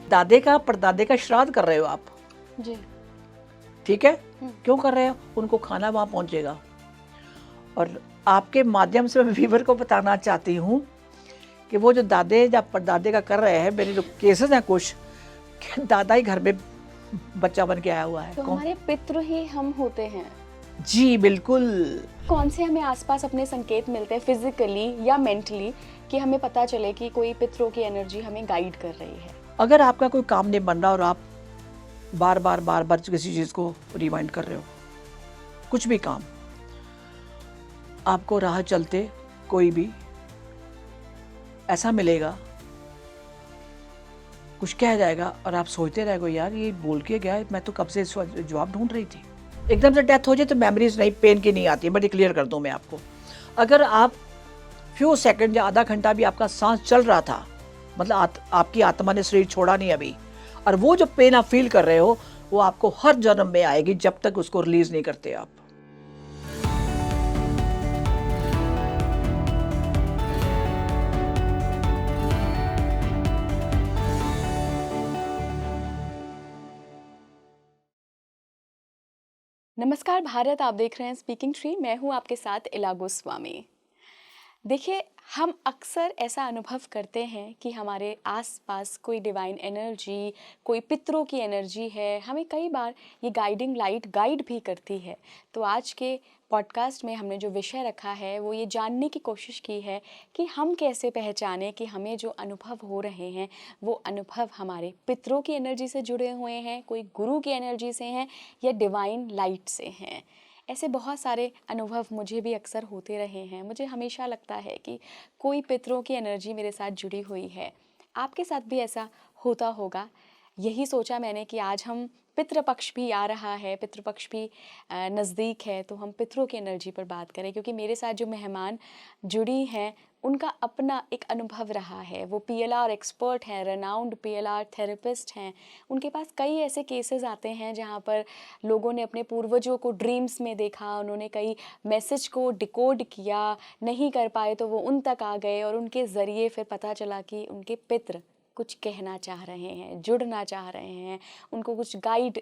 दादे का परदादे का श्राद्ध कर रहे हो आप, जी। ठीक है, क्यों कर रहे हो? उनको खाना वहां पहुंचेगा। और आपके माध्यम से मैं व्यूअर को बताना चाहती हूँ कि वो जो दादे या परदादे का कर रहे हैं, मेरे जो केसेस हैं कुछ, कि दादा ही घर में बच्चा बन के आया हुआ है। तो हमारे पितृ ही हम होते हैं। जी बिल्कुल। कौन से हमें आसपास अपने संकेत मिलते हैं फिजिकली या मेंटली कि हमें पता चले कि कोई पितरों की एनर्जी हमें गाइड कर रही है? अगर आपका कोई काम नहीं बन रहा और आप बार बार किसी चीज़ को रिमाइंड कर रहे हो, कुछ भी काम, आपको राह चलते कोई भी ऐसा मिलेगा, कुछ कह जाएगा और आप सोचते रहोगे यार ये बोल के गया, मैं तो कब से जवाब ढूंढ रही थी। एकदम से डेथ हो जाए तो मेमोरीज नहीं, पेन की नहीं आती। बड़ी क्लियर कर दूं मैं आपको, अगर आप फ्यू सेकंड या आधा घंटा भी आपका सांस चल रहा था, मतलब आपकी आत्मा ने शरीर छोड़ा नहीं अभी, और वो जो पेन आप फील कर रहे हो वो आपको हर जन्म में आएगी जब तक उसको रिलीज नहीं करते आप। नमस्कार भारत, आप देख रहे हैं स्पीकिंग ट्री। मैं हूं आपके साथ इला गोस्वामी। देखिए, हम अक्सर ऐसा अनुभव करते हैं कि हमारे आसपास कोई डिवाइन एनर्जी, कोई पितरों की एनर्जी है। हमें कई बार ये गाइडिंग लाइट गाइड भी करती है। तो आज के पॉडकास्ट में हमने जो विषय रखा है वो ये जानने की कोशिश की है कि हम कैसे पहचानें कि हमें जो अनुभव हो रहे हैं वो अनुभव हमारे पितरों की एनर्जी से जुड़े हुए हैं, कोई गुरु की एनर्जी से हैं या डिवाइन लाइट से हैं। ऐसे बहुत सारे अनुभव मुझे भी अक्सर होते रहे हैं। मुझे हमेशा लगता है कि कोई पितरों की एनर्जी मेरे साथ जुड़ी हुई है। आपके साथ भी ऐसा होता होगा। यही सोचा मैंने कि आज हम पितृपक्ष भी आ रहा है, पितृपक्ष भी नज़दीक है, तो हम पितरों की एनर्जी पर बात करें, क्योंकि मेरे साथ जो मेहमान जुड़ी हैं उनका अपना एक अनुभव रहा है। वो पीएलआर एक्सपर्ट हैं, रेनाउंड पीएलआर थेरेपिस्ट हैं। उनके पास कई ऐसे केसेस आते हैं जहाँ पर लोगों ने अपने पूर्वजों को ड्रीम्स में देखा, उन्होंने कई मैसेज को डिकोड किया, नहीं कर पाए तो वो उन तक आ गए और उनके ज़रिए फिर पता चला कि उनके पितृ कुछ कहना चाह रहे हैं, जुड़ना चाह रहे हैं, उनको कुछ गाइड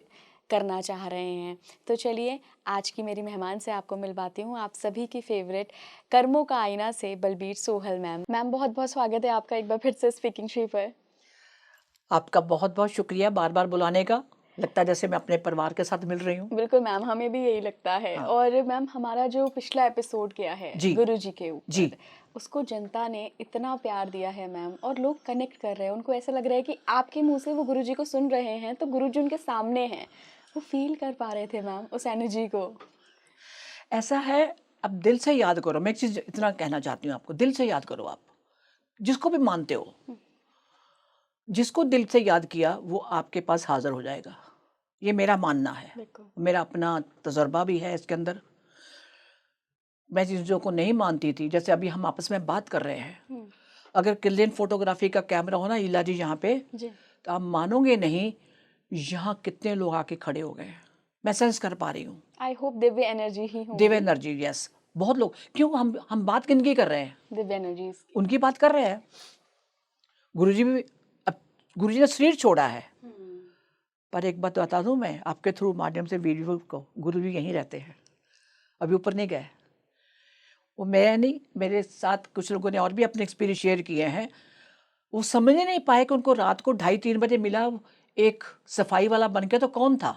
करना चाह रहे हैं। तो चलिए आज की मेरी मेहमान से आपको मिलवाती हूँ, आप सभी की फेवरेट कर्मों का आईना से बलबीर सोहल मैम। मैम बहुत बहुत स्वागत है आपका एक बार फिर से स्पीकिंग ट्री पर। आपका बहुत बहुत शुक्रिया बार बार बुलाने का। लगता है जैसे मैं अपने परिवार के साथ मिल रही हूँ। बिल्कुल मैम, हमें भी यही लगता है। हाँ। और मैम, हमारा जो पिछला एपिसोड गया है जी गुरुजी के जी। ऊपर, उसको जनता ने इतना प्यार दिया है मैम, और लोग कनेक्ट कर रहे हैं। उनको ऐसा लग रहा है कि आपके मुंह से वो गुरुजी को सुन रहे हैं, तो गुरुजी उनके सामने हैं। वो फील कर पा रहे थे मैम उस एनर्जी को। ऐसा है, अब दिल से याद करो। मैं एक चीज इतना कहना चाहती हूँ आपको, दिल से याद करो। आप जिसको भी मानते हो, जिसको दिल से याद किया वो आपके पास हाजिर हो जाएगा। ये मेरा मानना है, बिल्कुल। मेरा अपना तजर्बा भी है इसके अंदर। मैं चीज़ों को नहीं मानती थी, जैसे अभी हम आपस में बात कर रहे हैं, अगर क्लियन फोटोग्राफी का कैमरा हो ना इला जी यहाँ पे, जी। तो आप मानोगे नहीं यहाँ कितने लोग आके खड़े हो गए। मैं सेंस कर पा रही हूँ। आई होप दिव्य एनर्जी ही दिव्य होंगी। Energy, yes. बहुत लोग, क्यों हम बात किन की कर रहे हैं? दिव्य एनर्जीज की। उनकी बात कर रहे हैं। गुरुजी भी, अब गुरुजी ने शरीर छोड़ा है, पर एक बात बता दूं मैं आपके थ्रू माध्यम से वीडियो को, गुरुजी यहीं रहते हैं, अभी ऊपर नहीं गए। वो मैं नहीं, मेरे साथ कुछ लोगों ने और भी अपने एक्सपीरियंस शेयर किए हैं। वो समझ नहीं पाए कि उनको रात को 2:30-3 बजे मिला एक सफाई वाला बन के, तो कौन था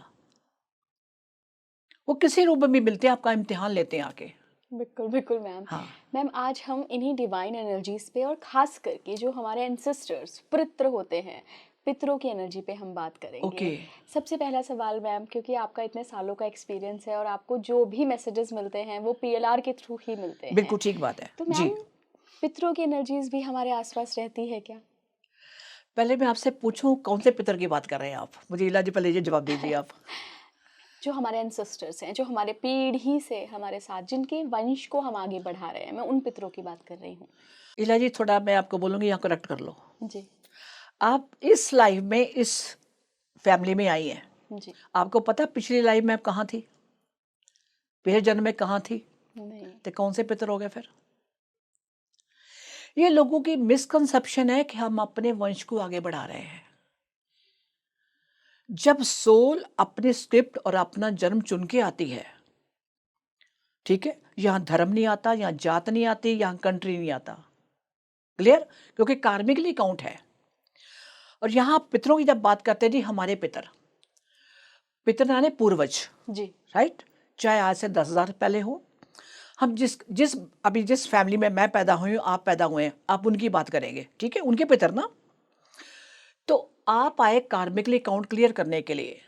वो? किसी रूप में भी मिलते हैं, आपका इम्तिहान लेते हैं आके। बिल्कुल बिल्कुल मैम। हाँ। मैम, आज हम इन्हीं डिवाइन एनर्जीज पे, और खास करके जो हमारे एंसेस्टर्स पितृ होते हैं, पितरों की एनर्जी पे हम बात करेंगे। ओके। सबसे पहला सवाल मैम, क्योंकि आपका इतने सालों का एक्सपीरियंस है और आपको जो भी मैसेजेस मिलते हैं वो पीएलआर के थ्रू ही मिलते हैं, बिल्कुल ठीक बात है तो जी। मैम पितरों की एनर्जीज भी हमारे आसपास रहती है क्या? पहले मैं आपसे पूछूं कौन से पितर की बात कर रहे हैं आप? मुझे इला जी पहले ये जवाब दीजिए आप। जो हमारे एंसेस्टर्स हैं, जो हमारे पीढ़ी से हमारे साथ, जिनके वंश को हम आगे बढ़ा रहे हैं, मैं उन पितरों की बात कर रही हूँ। इला जी थोड़ा मैं आपको बोलूँगी, यहाँ करेक्ट कर लो। जी। आप इस लाइफ में, इस फैमिली में आई हैं, जी। आपको पता पिछली लाइफ में आप कहाँ थी? पिछले जन्म में कहाँ थी? नहीं। तो कौन से पितर हो गए फिर? ये लोगों की मिसकंसेप्शन है कि हम अपने वंश को आगे बढ़ा रहे हैं। जब सोल अपने स्क्रिप्ट और अपना जन्म चुन के आती है, ठीक है, यहाँ धर्म नहीं आता, यहाँ जात नहीं आती, यहाँ कंट्री नहीं आता। क्लियर? क्योंकि कार्मिकली काउंट है। और यहाँ पितरों की जब बात करते हैं जी, हमारे पितर, पितर यानी पूर्वज, जी। राइट? चाहे आज से 10,000 पहले हो, हम जिस जिस अभी जिस फैमिली में मैं पैदा हुई हूँ, आप पैदा हुए हैं, आप उनकी बात करेंगे, ठीक है, उनके पितर ना। तो आप आए कार्मिकली काउंट क्लियर करने के लिए।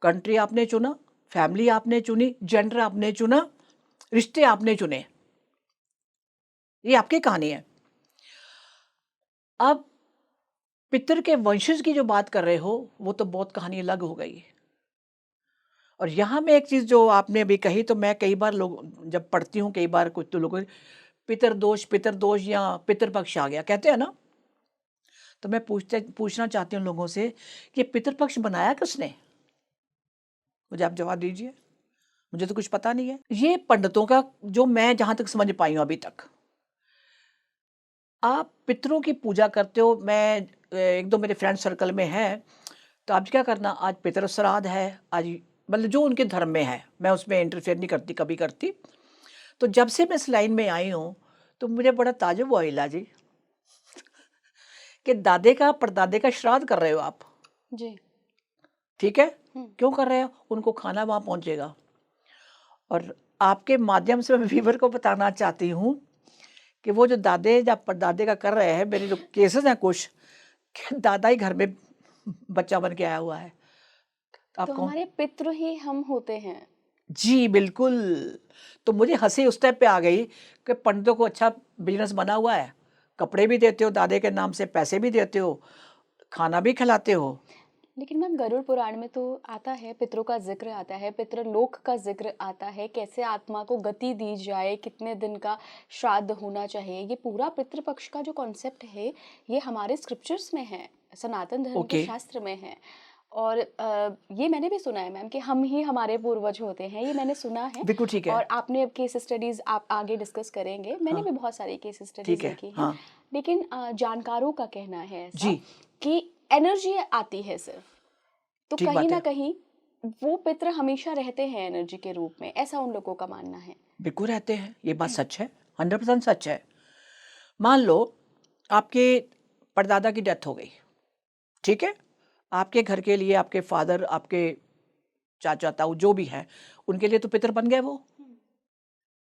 कंट्री आपने चुना, फैमिली आपने चुनी, जेंडर आपने चुना, रिश्ते आपने चुने। ये आपकी कहानी है। अब पितर के वंशज की जो बात कर रहे हो, वो तो बहुत कहानी अलग हो गई। और यहाँ में एक चीज जो आपने अभी कही, तो मैं कई बार लोग जब पढ़ती हूँ, कई बार कुछ तो लोग पितर दोष या पितरपक्ष आ गया कहते हैं ना। तो मैं पूछना चाहती हूँ लोगों से कि पितरपक्ष बनाया किसने? मुझे आप जवाब दीजिए, मुझे तो कुछ पता नहीं है। ये पंडितों का, जो मैं जहां तक समझ पाई हूँ अभी तक। आप पितरों की पूजा करते हो, मैं एक दो मेरे फ्रेंड सर्कल में है, तो आप क्या करना, आज पितर श्राद्ध है, आज मतलब जो उनके धर्म में है, मैं उसमें इंटरफेयर नहीं करती, कभी करती। तो जब से मैं इस लाइन में आई हूँ, तो मुझे बड़ा ताजुब हुआ इला जी कि दादे का परदादे का श्राद्ध कर रहे हो आप, जी। ठीक है, क्यों कर रहे हो? उनको खाना वहां पहुंचेगा। और आपके माध्यम से मैं व्यूवर को बताना चाहती हूँ कि वो जो दादे या परदादे का कर रहे हैं, मेरे जो केसेस हैं कुछ, कि दादा ही घर में बच्चा बन के आया हुआ है। आप तो कौन? हमारे पितृ ही हम होते हैं। जी बिल्कुल। तो मुझे हंसी उस टाइप पे आ गई कि पंडितों को अच्छा बिजनेस बना हुआ है, कपड़े भी देते हो दादे के नाम से, पैसे भी देते हो, खाना भी खिलाते हो। लेकिन मैम गरुड़ पुराण में तो आता है, पितरों का जिक्र आता है, पितृलोक का जिक्र आता है, कैसे आत्मा को गति दी जाए, कितने दिन का श्राद्ध होना चाहिए। ये पूरा पितृपक्ष का जो कॉन्सेप्ट है, ये हमारे स्क्रिप्चर्स में है, सनातन धर्म के ओके, शास्त्र में है। और ये मैंने भी सुना है मैम कि हम ही हमारे पूर्वज होते हैं, ये मैंने सुना है। बिल्कुल ठीक है। और आपने अब केस स्टडीज आप आगे डिस्कस करेंगे, मैंने हाँ भी बहुत सारी केस स्टडीज ठीक है। देखी हैं। हाँ लेकिन जानकारों का कहना है ऐसा जी, कि एनर्जी आती है सिर्फ, तो ठीक कहीं बात ना है, कहीं वो पितृ हमेशा रहते हैं एनर्जी के रूप में, ऐसा उन लोगों का मानना है। बिल्कुल रहते हैं, ये बात सच है, 100% सच है। मान लो आपके परदादा की डेथ हो गई, ठीक है, आपके घर के लिए आपके फादर, आपके चाचा ताऊ जो भी है, उनके लिए तो पितर बन गए वो,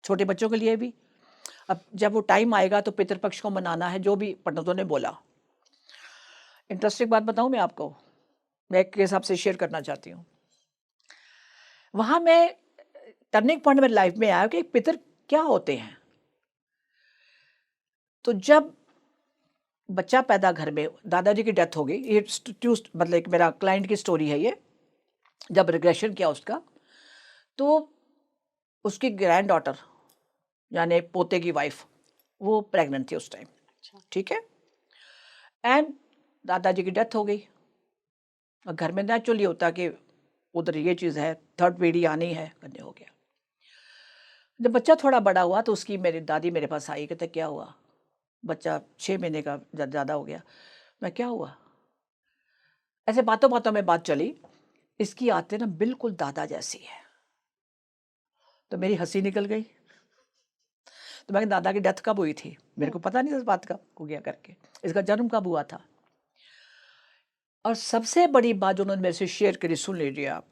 छोटे बच्चों के लिए भी। अब जब वो टाइम आएगा तो पितरपक्ष को मनाना है, जो भी पंडितों ने बोला। इंटरेस्टिंग बात बताऊं मैं आपको, मैं एक केस आपसे शेयर करना चाहती हूँ। वहां मैं टर्निंग पॉइंट मेरी लाइफ में आया कि पितर क्या होते हैं। तो जब बच्चा पैदा घर में, दादाजी की डेथ हो गई, ये मतलब एक मेरा क्लाइंट की स्टोरी है ये। जब रिग्रेशन किया उसका, तो उसकी ग्रैंड डॉटर यानी पोते की वाइफ, वो प्रेग्नेंट थी उस टाइम, अच्छा। ठीक है, एंड दादाजी की डेथ हो गई। और घर में नेचुरली होता कि उधर ये चीज़ है, थर्ड पीढ़ी आनी है, करने हो गया। जब बच्चा थोड़ा बड़ा हुआ तो उसकी मेरी दादी मेरे पास आई, कहते क्या हुआ, बच्चा 6 महीने का ज़्यादा हो गया। मैं क्या हुआ, ऐसे बातों बातों में बात चली, इसकी आते ना बिल्कुल दादा जैसी है। तो मेरी हंसी निकल गई। तो मैं दादा की डेथ कब हुई थी, मेरे को पता नहीं इस बात का हो गया करके, इसका जन्म कब हुआ था। और सबसे बड़ी बात जो उन्होंने मेरे से शेयर करी, सुन लीजिए आप।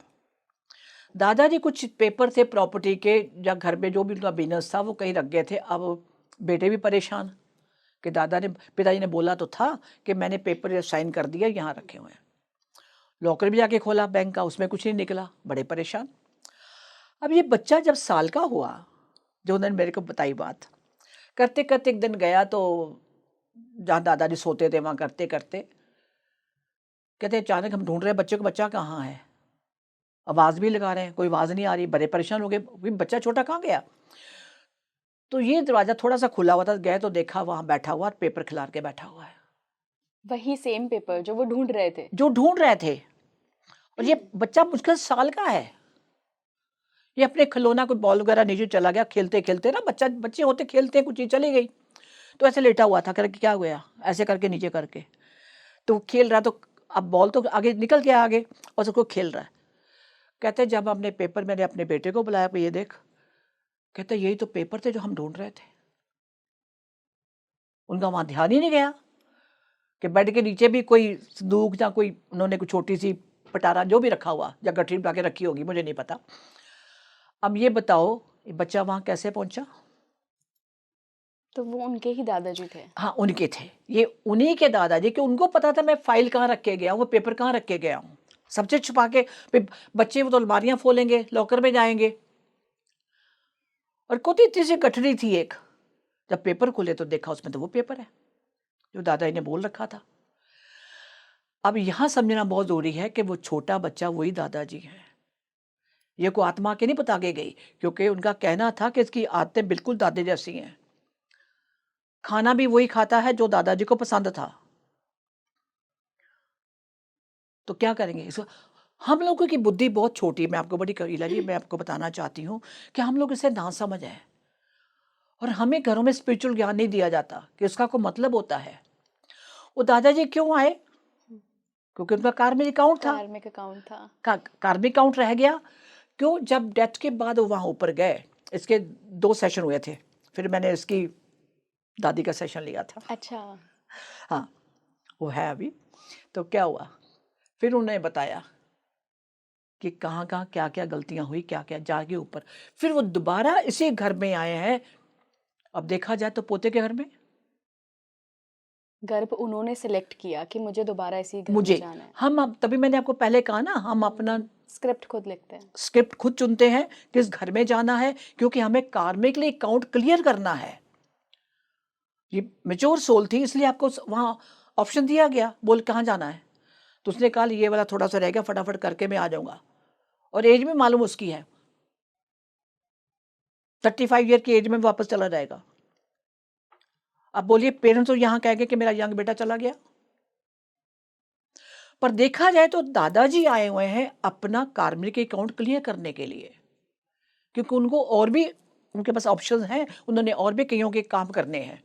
दादाजी कुछ पेपर थे प्रॉपर्टी के, या घर में जो भी उनका बिजनेस था वो कहीं रख गए थे। अब बेटे भी परेशान कि पिताजी ने बोला तो था कि मैंने पेपर साइन कर दिया, यहाँ रखे हुए हैं। लॉकर भी जाके खोला बैंक का, उसमें कुछ नहीं निकला, बड़े परेशान। अब ये बच्चा जब साल का हुआ, जो उन्होंने मेरे को बताई बात, करते करते एक दिन गया तो जहाँ दादाजी सोते थे वहाँ करते करते कहते अचानक हम ढूंढ रहे हैं बच्चे को, बच्चा कहाँ है, आवाज़ भी लगा रहे हैं, कोई आवाज़ नहीं आ रही, बड़े परेशान हो गए, बच्चा छोटा कहाँ गया। तो ये दरवाज़ा थोड़ा सा खुला हुआ था, गए तो देखा वहाँ बैठा हुआ, पेपर खिलार के बैठा हुआ है, वही सेम पेपर जो वो ढूंढ रहे थे। जो ढूंढ रहे थे। और ये बच्चा मुश्किल साल का है, ये अपने खिलौना कोई बॉल वगैरह नीचे चला गया, खेलते खेलते ना, बच्चे होते खेलते हैं, कुछ चीज़ चली गई, तो ऐसे लेटा हुआ था, करके क्या हुआ, ऐसे करके नीचे करके, तो खेल रहा। तो अब बॉल तो आगे निकल गया आगे और उसको खेल रहा है। कहते जब हमने पेपर, मैंने अपने बेटे को बुलाया, ये देख, कहते यही तो पेपर थे जो हम ढूंढ रहे थे। उनका वहां ध्यान ही नहीं गया कि बेड के नीचे भी कोई संदूक या कोई उन्होंने कोई छोटी सी पटारा जो भी रखा हुआ या गठरी उठा के रखी होगी, मुझे नहीं पता। अब ये बताओ ये बच्चा वहां कैसे पहुंचा? तो वो उनके ही दादाजी थे। हाँ, उनके थे, ये उन्हीं के दादाजी, कि उनको पता था मैं फाइल कहाँ रख के गया हूँ, वो पेपर कहाँ रख के गया हूँ, सबसे छुपा के। बच्चे वो तो अलमारियां फोलेंगे, लॉकर में जाएंगे। और कोती इतनी सी गठरी थी एक, जब पेपर खोले तो देखा उसमें तो वो पेपर है जो दादाजी ने बोल रखा था। अब यहां समझना बहुत जरूरी है कि वो छोटा बच्चा वही दादाजी है। ये को आत्मा के नहीं बता के गई, क्योंकि उनका कहना था कि इसकी आदतें बिल्कुल दादे जैसी हैं, खाना भी वही खाता है जो दादाजी को पसंद था। तो क्या करेंगे इसको? हम लोगों की बुद्धि बहुत छोटी है। मैं आपको बड़ी करीला जी, मैं आपको बताना चाहती हूँ कि हम लोग इसे ना समझ है, और हमें घरों में स्पिरिचुअल ज्ञान नहीं दिया जाता कि उसका कोई मतलब होता है। वो दादाजी क्यों आए? क्योंकि उनका कार्मिक अकाउंट था, कार्मिक अकाउंट था। कार्मिक अकाउंट रह गया। क्यों? जब डेथ के बाद वो वहां ऊपर गए, इसके 2 सेशन हुए थे, फिर मैंने इसकी दादी का सेशन लिया था। अच्छा। हाँ, वो है अभी। तो क्या हुआ, फिर उन्होंने बताया कि कहाँ कहाँ क्या क्या गलतियां हुई, क्या क्या जाके ऊपर। फिर वो दोबारा इसी घर में आए हैं। अब देखा जाए तो पोते के घर में गर्भ उन्होंने सिलेक्ट किया कि मुझे दोबारा इसी घर में मुझे, जाना है। हम अब तभी मैंने आपको पहले कहा ना, हम अपना स्क्रिप्ट खुद लिखते हैं। स्क्रिप्ट खुद चुनते हैं किस घर में जाना है, क्योंकि हमें कार्मिकली अकाउंट क्लियर करना है। ये मेच्योर सोल थी, इसलिए आपको वहां ऑप्शन दिया गया, बोल कहाँ जाना है। तो उसने कहा ये वाला थोड़ा सा रह गया, फटाफट करके मैं आ जाऊंगा। और एज में मालूम उसकी है 35 ईयर की एज में वापस चला जाएगा। अब बोलिए, पेरेंट्स तो यहां कह गए कि मेरा यंग बेटा चला गया, पर देखा जाए तो दादाजी आए हुए हैं अपना कार्मिक अकाउंट क्लियर करने के लिए, क्योंकि उनको और भी, उनके पास ऑप्शंस हैं, उन्होंने और भी कईयों के काम करने हैं।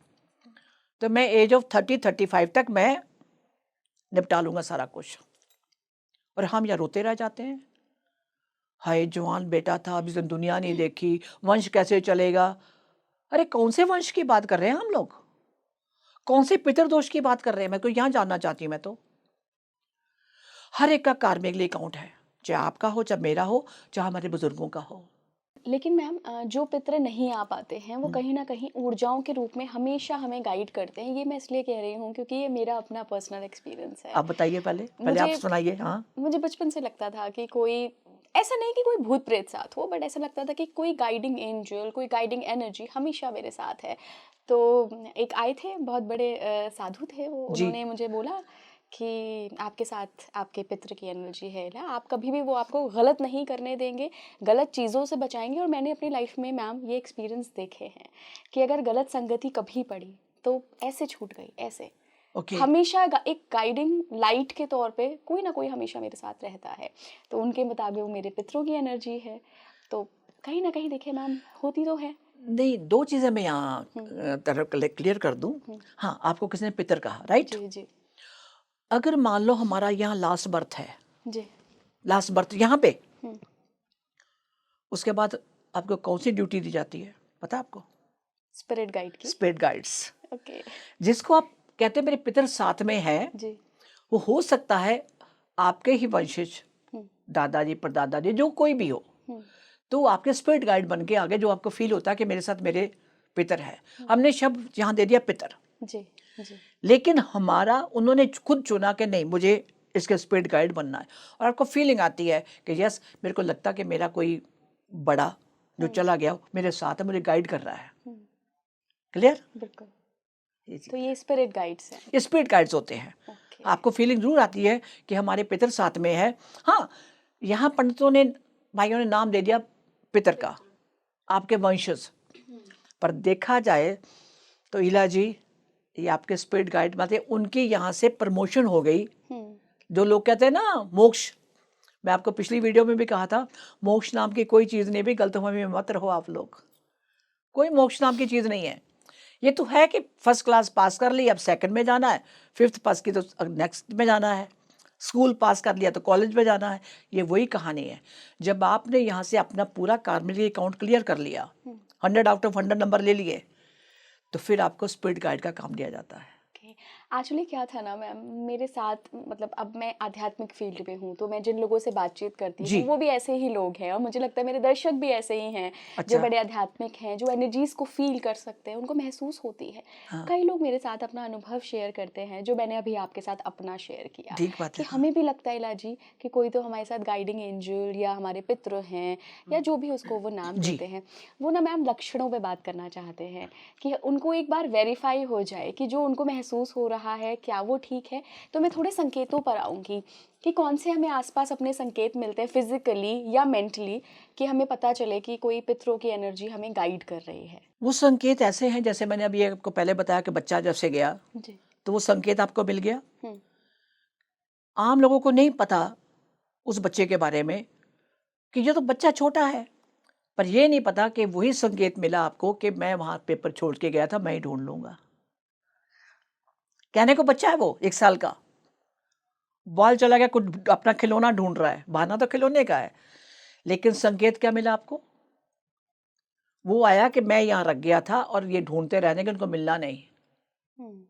तो मैं एज ऑफ 30-35 तक मैं निपटा लूंगा सारा कुछ। और हम यहाँ रोते रह जाते हैं, हाय जवान बेटा था, अभी तक दुनिया नहीं देखी, वंश कैसे चलेगा। अरे कौन से वंश की बात कर रहे हैं हम लोग? कौन से पितरदोष की बात कर रहे हैं? मैं तो यहाँ जानना चाहती हूँ। मैं तो हर एक का कार्मिक अकाउंट है, चाहे आपका हो, चाहे मेरा हो, चाहे हमारे बुजुर्गों का हो। लेकिन मैम जो पितर नहीं आ पाते हैं वो कहीं ना कहीं ऊर्जाओं के रूप में हमेशा हमें गाइड करते हैं। ये मैं इसलिए कह रही हूँ क्योंकि ये मेरा अपना पर्सनल एक्सपीरियंस है। आप बताइए, पहले पहले आप मुझे सुनाइए। हाँ, मुझे बचपन से लगता था कि कोई, ऐसा नहीं कि कोई भूत प्रेत साथ हो, बट ऐसा लगता था कि कोई गाइडिंग एंजल, कोई गाइडिंग एनर्जी हमेशा मेरे साथ है। तो एक आए थे, बहुत बड़े साधु थे वो, जी, उन्होंने मुझे बोला कि आपके साथ आपके पितृ की एनर्जी है ना, आप कभी भी वो आपको गलत नहीं करने देंगे, गलत चीज़ों से बचाएंगे। और मैंने अपनी लाइफ में मैम ये एक्सपीरियंस देखे हैं कि अगर गलत संगति कभी पड़ी तो ऐसे छूट गई, ऐसे ओके। हमेशा एक गाइडिंग लाइट के तौर पे कोई ना कोई हमेशा मेरे साथ रहता है। तो उनके मुताबिक वो मेरे पितरों की एनर्जी है। तो कहीं ना कहीं देखिए मैम, होती तो है। नहीं, 2 चीजें मैं यहाँ तरफ क्लियर कर दूं। हाँ, आपको किसी ने पितर कहा, राइट? जी जी अगर मान लो हमारा यहाँ लास्ट बर्थ है, जी। लास्ट बर्थ यहाँ पे, हम्म, उसके बाद आपको कौन सी ड्यूटी दी जाती है पता है आपको? स्पिरिट गाइड की। Spirit guides, okay. जिसको आप कहते हैं मेरे पितर साथ में है। जी। वो हो सकता है आपके ही वंशज, हम्म दादाजी परदादाजी जो कोई भी हो, हम्म तो वो आपके स्पिरिट गाइड बन के आगे, जो आपको फील होता है कि मेरे साथ मेरे पितर है। हमने शब्द यहाँ दे दिया पितर, जी जी लेकिन हमारा उन्होंने खुद चुना कि नहीं मुझे इसके स्पिरिट गाइड बनना है। और आपको फीलिंग आती है कि यस, मेरे को लगता कि मेरा कोई बड़ा जो चला गया मेरे साथ है, मुझे गाइड कर रहा है। हम्म, क्लियर? बिल्कुल। तो ये स्पिरिट गाइड्स हैं। ये स्पिरिट गाइड्स होते हैं। ओके। आपको फीलिंग जरूर आती है कि हमारे पितर साथ में है। हाँ, यहाँ पंडितों ने, भाइयों ने नाम दे दिया पितर का, आपके वंशज, पर देखा जाए तो इला जी, ये आपके स्पिरिट गाइड बातें, उनकी यहाँ से प्रमोशन हो गई। जो लोग कहते हैं ना मोक्ष, मैं आपको पिछली वीडियो में भी कहा था, मोक्ष नाम की कोई चीज़ नहीं, भी गलतफहमी में मत रहो आप लोग। कोई मोक्ष नाम की चीज़ नहीं है। ये तो है कि फर्स्ट क्लास पास कर ली, अब सेकंड में जाना है, फिफ्थ पास की तो नेक्स्ट में जाना है। स्कूल पास कर लिया तो कॉलेज में जाना है। ये वही कहानी है। जब आपने यहाँ से अपना पूरा कार्मिक अकाउंट क्लियर कर लिया, 100 आउट ऑफ 100 नंबर ले लिए, तो फिर आपको स्पिरिट गाइड का काम दिया जाता है। एक्चुअली क्या था ना मैम, मेरे साथ मतलब अब मैं आध्यात्मिक फील्ड में हूँ, तो मैं जिन लोगों से बातचीत करती जी। हूँ वो भी ऐसे ही लोग हैं, और मुझे लगता है मेरे दर्शक भी ऐसे ही हैं जो अच्छा। बड़े आध्यात्मिक हैं, जो एनर्जीज को फील कर सकते हैं, उनको महसूस होती है। हाँ, कई लोग मेरे साथ अपना अनुभव शेयर करते हैं, जो मैंने अभी आपके साथ अपना शेयर किया, ठीक बात कि है। हाँ, हमें भी लगता है इलाजी कि कोई तो हमारे साथ गाइडिंग एंजल या हमारे पितृ हैं, या जो भी उसको वो नाम जी। देते हैं। वो ना मैम लक्षणों पे बात करना चाहते हैं कि उनको एक बार वेरीफाई हो जाए कि जो उनको महसूस हो रहा है क्या वो ठीक है। तो मैं थोड़े संकेतों पर आऊँगी कि कौन से हमें आसपास अपने संकेत मिलते हैं फिजिकली या मेंटली, कि हमें पता चले कि कोई पितरों की एनर्जी हमें गाइड कर रही है। वो संकेत ऐसे हैं, जैसे मैंने अभी आपको पहले बताया कि बच्चा जब से गया जी। तो वो संकेत आपको मिल गया। हम्म। आम लोगों को नहीं पता उस बच्चे के बारे में कि ये तो बच्चा छोटा है, पर ये नहीं पता कि वही संकेत मिला आपको कि मैं वहां पेपर छोड़ के गया था, मैं ही ढूंढ लूंगा। कहने को बच्चा है वो 1 साल का, बाल चला गया, कुछ अपना खिलौना ढूंढ रहा है, बहाना तो खिलौने का है, लेकिन संकेत क्या मिला आपको? वो आया कि मैं यहाँ रख गया था और ये ढूंढते रहने के उनको मिलना नहीं। हम्म।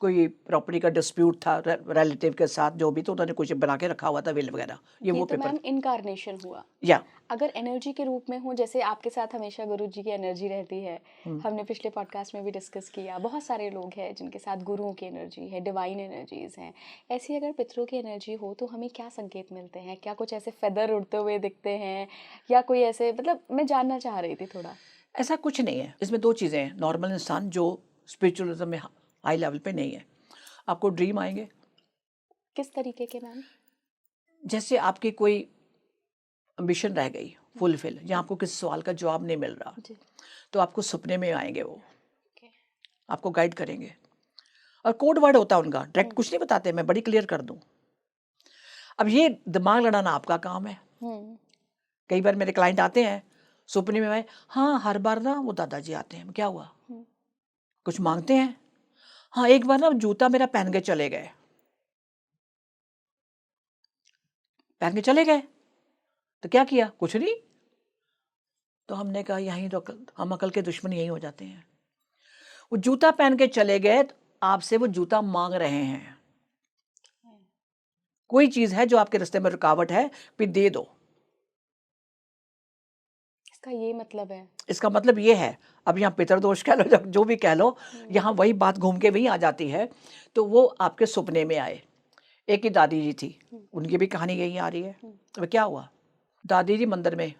कोई प्रॉपर्टी का डिस्प्यूट था रिलेटिव के साथ, जो भी, तो उन्होंने कुछ बना के रखा हुआ था, विल वगैरह, ये ये वो तो पेपर। मैम इनकारनेशन हुआ। या अगर एनर्जी के रूप में हो, जैसे आपके साथ हमेशा गुरु जी की एनर्जी रहती है, हमने पिछले पॉडकास्ट में भी डिस्कस किया, बहुत सारे लोग हैं जिनके साथ गुरुओं की एनर्जी है, डिवाइन एनर्जीज हैं। ऐसी अगर पितरों की एनर्जी हो तो हमें क्या संकेत मिलते हैं? क्या कुछ ऐसे फेदर उड़ते हुए दिखते हैं, या कोई ऐसे, मतलब मैं जानना चाह रही थी थोड़ा। ऐसा कुछ नहीं है। इसमें 2 चीज़ें हैं। नॉर्मल इंसान जो स्पिरिचुअलिज्म में हाई लेवल पे नहीं है, आपको ड्रीम आएंगे। किस तरीके के मैम? जैसे आपकी कोई एम्बिशन रह गई फुलफिल, या आपको किसी सवाल का जवाब नहीं मिल रहा, जी। तो आपको सपने में आएंगे, वो ओके। आपको गाइड करेंगे। और कोड वर्ड होता है उनका, डायरेक्ट कुछ नहीं बताते, मैं बड़ी क्लियर कर दूं। अब ये दिमाग लड़ाना आपका काम है। हम्म। कई बार मेरे क्लाइंट आते हैं सपने में, आए, हाँ हर बार ना वो दादाजी आते हैं, क्या हुआ, कुछ मांगते हैं? हाँ एक बार ना जूता मेरा पहन के चले गए, पहन के चले गए, तो क्या किया? कुछ नहीं। तो हमने कहा यहीं तो हम अकल के दुश्मन यही हो जाते हैं। वो जूता पहन के चले गए, तो आपसे वो जूता मांग रहे हैं। कोई चीज है जो आपके रास्ते में रुकावट है, फिर दे दो। इसका ये मतलब है? इसका मतलब ये है, अब यहाँ पितरदोष कह लो, जो भी कह लो, यहाँ वही बात घूम के वही आ जाती है। तो वो आपके सपने में आए। एक ही दादी जी थी, उनकी भी कहानी यही आ रही है। तो क्या हुआ? दादी जी मंदिर में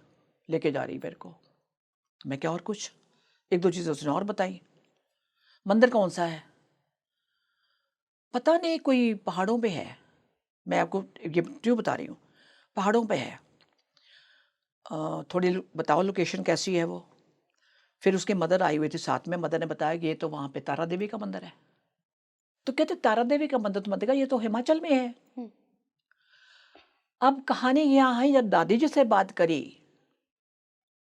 लेके जा रही मेरे को, मैं क्या और कुछ 1-2 चीजें उसने और बताई। मंदिर कौन सा है? पता नहीं, कोई पहाड़ों पे है। मैं आपको ये क्यों बता रही हूँ, पहाड़ों पे है। थोड़ी बताओ लोकेशन कैसी है वो। फिर उसकी मदर आई हुई थी साथ में, मदर ने बताया कि ये तो वहाँ पे तारा देवी का मंदिर है। तो कहते तारा देवी का मंदिर, तो मंदिर का ये तो हिमाचल में है। अब कहानी यहाँ आई, जब दादी जी से बात करी,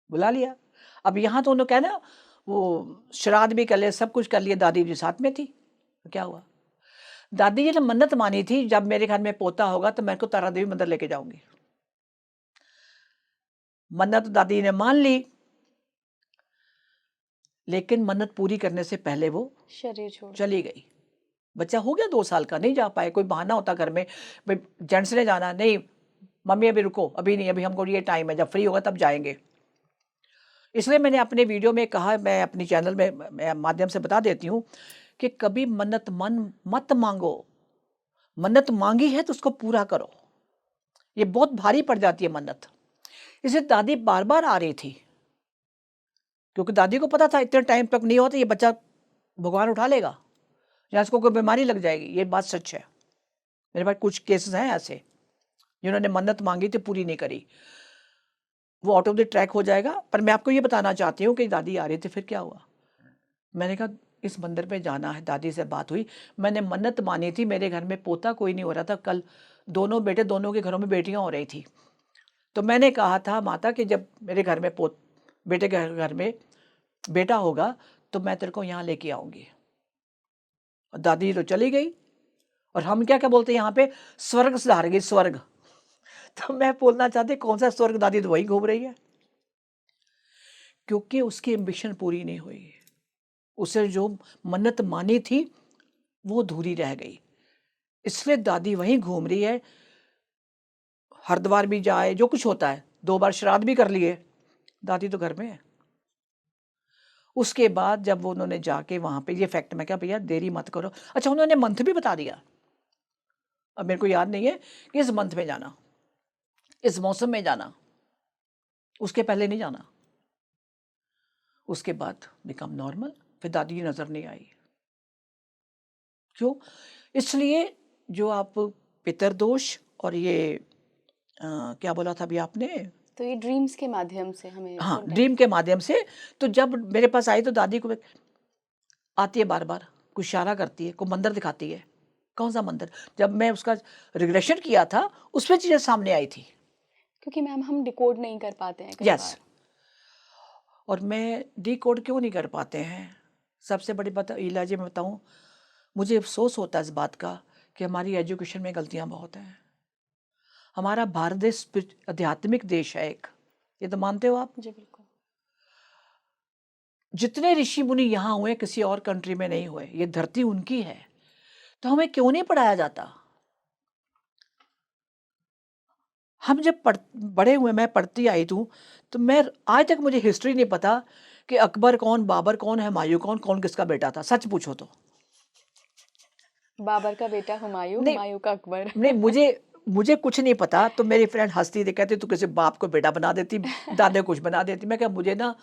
बुला लिया। अब यहाँ तो उन्होंने कहना वो श्राद्ध भी कर लिया, सब कुछ कर लिया, दादी जी साथ में थी। तो क्या हुआ? दादी जी ने मन्नत मानी थी, जब मेरे घर में पोता होगा तो मैं को तारा देवी मंदिर लेके जाऊंगी। मन्नत दादी ने मान ली, लेकिन मन्नत पूरी करने से पहले वो शरीर छोड़ चली गई। बच्चा हो गया 2 साल का, नहीं जा पाए, कोई बहाना होता घर में, भाई जेंट्स ने जाना, नहीं मम्मी अभी रुको, अभी नहीं, अभी हमको ये टाइम है, जब फ्री होगा तब जाएंगे। इसलिए मैंने अपने वीडियो में कहा, मैं अपनी चैनल में माध्यम से बता देती हूँ कि कभी मन्नत मत मांगो। मन्नत मांगी है तो उसको पूरा करो, ये बहुत भारी पड़ जाती है मन्नत। इसे दादी बार बार आ रही थी, क्योंकि दादी को पता था इतने टाइम तक नहीं होता, ये बच्चा भगवान उठा लेगा या इसको कोई बीमारी लग जाएगी। ये बात सच है, मेरे पास कुछ केसेस हैं ऐसे जिन्होंने मन्नत मांगी थी, पूरी नहीं करी। वो आउट ऑफ द ट्रैक हो जाएगा। पर मैं आपको ये बताना चाहती हूँ कि दादी आ रही थी, फिर क्या हुआ? मैंने कहा इस मंदिर पे जाना है। दादी से बात हुई, मैंने मन्नत मानी थी, मेरे घर में पोता कोई नहीं हो रहा था, कल दोनों बेटे, दोनों के घरों में बेटियां हो रही थी। तो मैंने कहा था माता कि जब मेरे घर में बेटे के घर में बेटा होगा तो मैं तेरे को यहाँ लेके आऊँगी। और दादी तो चली गई, और हम क्या क्या बोलते हैं यहाँ पे, स्वर्ग सुधार गई, स्वर्ग। तो मैं बोलना चाहती कौन सा स्वर्ग, दादी तो वही घूम रही है, क्योंकि उसकी एम्बिशन पूरी नहीं हुई, उसे जो मन्नत मानी थी वो अधूरी रह गई, इसलिए दादी वहीं घूम रही है। हरिद्वार भी जाए, जो कुछ होता है, 2 बार श्राद्ध भी कर लिए, दादी तो घर में है। उसके बाद जब वो उन्होंने जाके वहां पे, ये फैक्ट मैं क्या, भैया देरी मत करो। अच्छा, उन्होंने मंथ भी बता दिया, अब मेरे को याद नहीं है कि इस मंथ में जाना, इस मौसम में जाना, उसके पहले नहीं जाना। उसके बाद बिकम नॉर्मल, फिर दादी की नजर नहीं आई। क्यों? इसलिए जो आप पितरदोष और ये क्या बोला था अभी आपने, तो ये ड्रीम्स के माध्यम से हमें हाँ, contact- ड्रीम के माध्यम से। तो जब मेरे पास आई तो दादी को आती है, बार बार कुछ इशारा करती है, कोई मंदिर दिखाती है। कौन सा मंदिर? जब मैं उसका रिग्रेशन किया था उसमें चीजें सामने आई थी। क्योंकि मैम हम डिकोड नहीं कर पाते हैं कई यस, बार। और मैं डिकोड क्यों नहीं कर पाते हैं, सबसे बड़ी बात ईला जी मैं बताऊं, मुझे अफसोस होता है इस बात का कि हमारी एजुकेशन में गलतियां बहुत हैं। हमारा भारत देश आध्यात्मिक देश है एक, ये तो मानते हो आप। जी बिल्कुल। जितने ऋषि मुनि यहाँ हुए किसी और कंट्री में नहीं हुए, ये धरती उनकी है, तो हमें क्यों नहीं पढ़ाया जाता? हम जब बड़े हुए, मैं पढ़ती आई हूँ, तो मैं आज तक मुझे हिस्ट्री नहीं पता कि अकबर कौन, बाबर कौन, हुमायूं कौन, कौन किसका बेटा था, सच पूछो तो। बाबर का बेटा हुमायूं, नहीं, हुमायूं का अकबर। नहीं, मुझे मुझे कुछ नहीं पता। तो मेरी फ्रेंड हंसती थी, कहती तू किसी बाप को बेटा बना देती, दादे को कुछ बना देती। मैं क्या, मुझे ना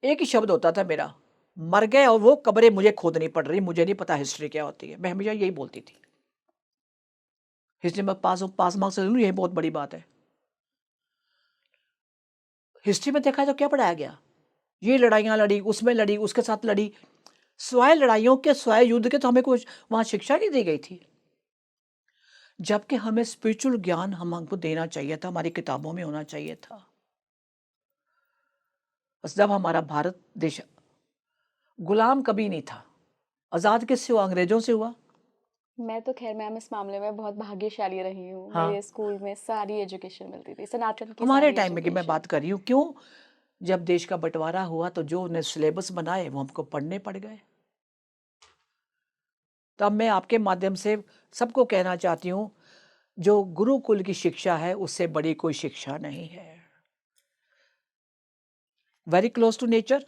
एक ही शब्द होता था मेरा, मर गए और वो कब्रें मुझे खोदनी पड़ रही, मुझे नहीं पता हिस्ट्री क्या होती है। मैं हमेशा यही बोलती थी, हिस्ट्री में पास मार्क्स ले लूँ, यही बहुत बड़ी बात है। हिस्ट्री में देखा तो क्या पढ़ाया गया, ये लड़ाइयाँ लड़ी, उसमें लड़ी, उसके साथ लड़ी, स्वाय लड़ाइयों के, स्वाय युद्ध के तो हमें कुछ वहां शिक्षा नहीं दी गई थी। जबकि हमें स्पिरिचुअल ज्ञान हमको देना चाहिए था, हमारी किताबों में होना चाहिए था। बस जब हमारा भारत देश गुलाम कभी नहीं था, आजाद किससे हुआ? अंग्रेजों से हुआ। मैं तो खैर मैम इस मामले में बहुत भाग्यशाली रही हूँ। हाँ, मेरे स्कूल में सारी एजुकेशन मिलती थी, सनातन की हमारे सारी टाइम में की मैं एजुकेशन। बात कर रही हूँ। क्यों? जब देश का बंटवारा हुआ तो जो उन्हें सिलेबस बनाए वो हमको पढ़ने पड़ गए। तो अब मैं आपके माध्यम से सबको कहना चाहती हूँ, जो गुरुकुल की शिक्षा है उससे बड़ी कोई शिक्षा नहीं है। वेरी क्लोज टू नेचर,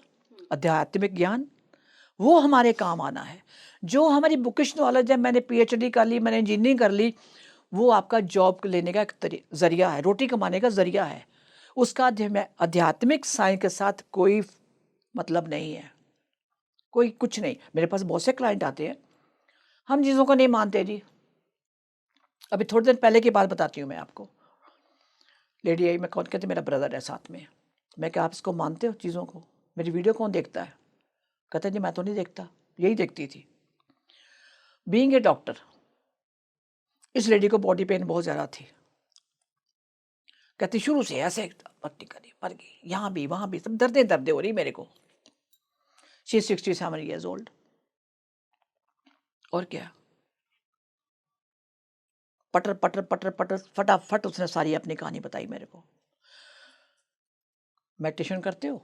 आध्यात्मिक ज्ञान, वो हमारे काम आना है। जो हमारी बुकिश नॉलेज है, मैंने पीएचडी कर ली, मैंने इंजीनियरिंग कर ली, वो आपका जॉब लेने का एक जरिया है, रोटी कमाने का जरिया है। उसका आध्यात्मिक साइंस के साथ कोई मतलब नहीं है, कोई कुछ नहीं। मेरे पास बहुत से क्लाइंट आते हैं, हम चीज़ों को नहीं मानते जी। अभी थोड़ी देर पहले की बात बताती हूँ मैं आपको। लेडी आई, मैं कौन, कहते मेरा ब्रदर है साथ में। मैं क्या आप इसको मानते हो चीज़ों को? मेरी वीडियो कौन देखता है? कहते जी मैं तो नहीं देखता, यही देखती थी। बीइंग ए डॉक्टर, इस लेडी को बॉडी पेन बहुत ज़्यादा थी। कहती शुरू से ऐसे पट्टी करी, मर गई, यहाँ भी वहाँ भी, सब दर्दे दर्दे हो रही मेरे को। She 67 years old. और क्या, पटर पटर पटर पटर फटाफट उसने सारी अपनी कहानी बताई मेरे को। मेडिटेशन करते हो?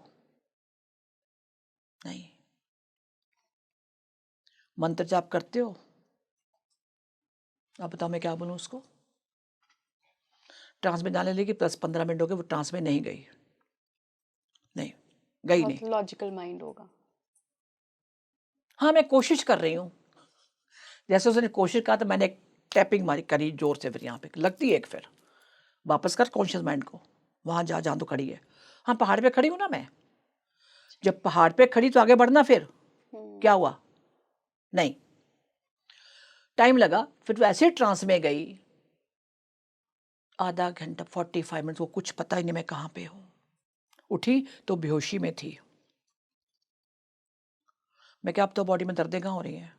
नहीं। मंत्र जाप करते हो? आप बताओ मैं क्या बोलूँ उसको? ट्रांस में जाने लगी, 10-15 मिनट हो गए, वो ट्रांस में नहीं गई, नहीं गई बहुत नहीं। लॉजिकल माइंड होगा। हाँ, मैं कोशिश कर रही हूँ। जैसे उसने कोशिश कहा तो मैंने एक टैपिंग मारी, करी जोर से, फिर यहाँ पे लगती है एक, फिर वापस कर कॉन्शियस माइंड को, वहाँ जा, जहाँ तो खड़ी है। हाँ, पहाड़ पे खड़ी हूँ ना मैं। जब पहाड़ पे खड़ी तो आगे बढ़ना, फिर क्या हुआ? नहीं, टाइम लगा, फिर वो ऐसे ट्रांस में गई, आधा घंटा, 45 मिनट, को कुछ पता ही नहीं मैं कहाँ पे हूँ। उठी तो बेहोशी में थी। मैं क्या, अब तो बॉडी में दर्दें कहाँ हो रही हैं?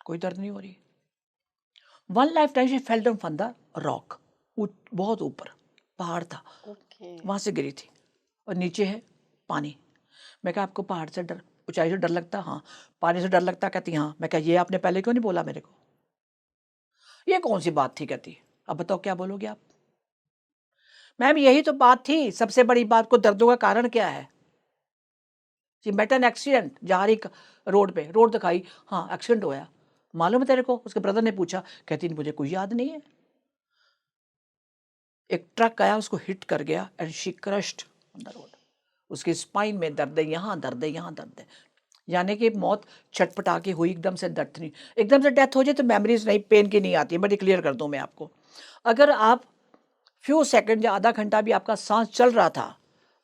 कोई दर्द नहीं हो रही। One life time she fell down from the rock, बहुत ऊपर पहाड़ था, ओके। वहां से गिरी थी, और नीचे है पानी। मैं कहा आपको पहाड़ से डर? ऊंचाई से डर लगता? हाँ। पानी से डर लगता? कहती हाँ। मैं कहा ये आपने पहले क्यों नहीं बोला मेरे को? ये कौन सी बात थी? कहती अब बताओ क्या बोलोगे आप? मैम यही तो बात थी, सबसे बड़ी बात को दर्दों का कारण क्या है? शी मेट एन एक्सीडेंट, जा रही रोड पे, रोड दिखाई, हाँ एक्सीडेंट हुआ। मालूम है तेरे को? उसके ब्रदर ने पूछा, कहती मुझे कोई याद नहीं है। एक ट्रक आया, उसको हिट कर गया and she crushed on the road. उसकी स्पाइन में दर्द है, यहाँ दर्द है, यहाँ दर्द है। यानी कि मौत छटपटा के हुई, एकदम से दर्द नहीं। एकदम से डेथ हो जाए तो मेमोरीज नहीं, पेन की नहीं आती है। बड़ी क्लियर कर दूं मैं आपको, अगर आप फ्यू सेकंड या आधा घंटा भी आपका सांस चल रहा था,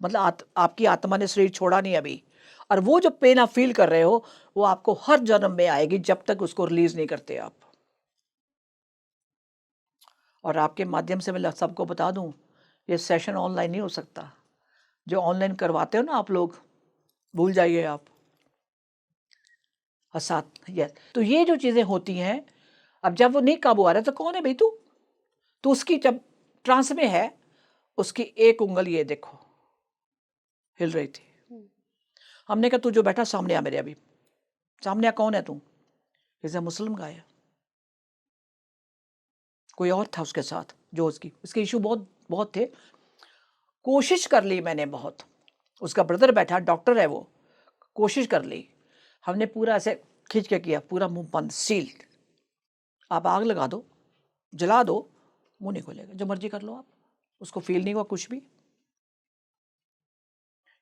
मतलब आपकी आत्मा ने शरीर छोड़ा नहीं अभी, और वो जो पेन आप फील कर रहे हो वो आपको हर जन्म में आएगी जब तक उसको रिलीज नहीं करते आप। और आपके माध्यम से मैं सबको बता दूं, ये सेशन ऑनलाइन नहीं हो सकता। जो ऑनलाइन करवाते हो ना आप लोग, भूल जाइए आप। साथ यस, तो ये जो चीजें होती हैं, अब जब वो नहीं काबू आ रहा तो कौन है भाई तू? तो उसकी जब ट्रांस में है, उसकी एक उंगल ये देखो हिल रही थी। हमने कहा तू जो बैठा सामने आ मेरे, अभी सामने आ, कौन है तू? इसे मुस्लिम गाय, कोई और था उसके साथ जो उसके इशू बहुत बहुत थे। कोशिश कर ली मैंने बहुत, उसका ब्रदर बैठा डॉक्टर है वो, कोशिश कर ली हमने, पूरा ऐसे खींच के किया, पूरा मुंह बंद सील। आप आग लगा दो, जला दो, मुंह नहीं खोलेगा, जो मर्जी कर लो आप, उसको फील नहीं हुआ कुछ भी।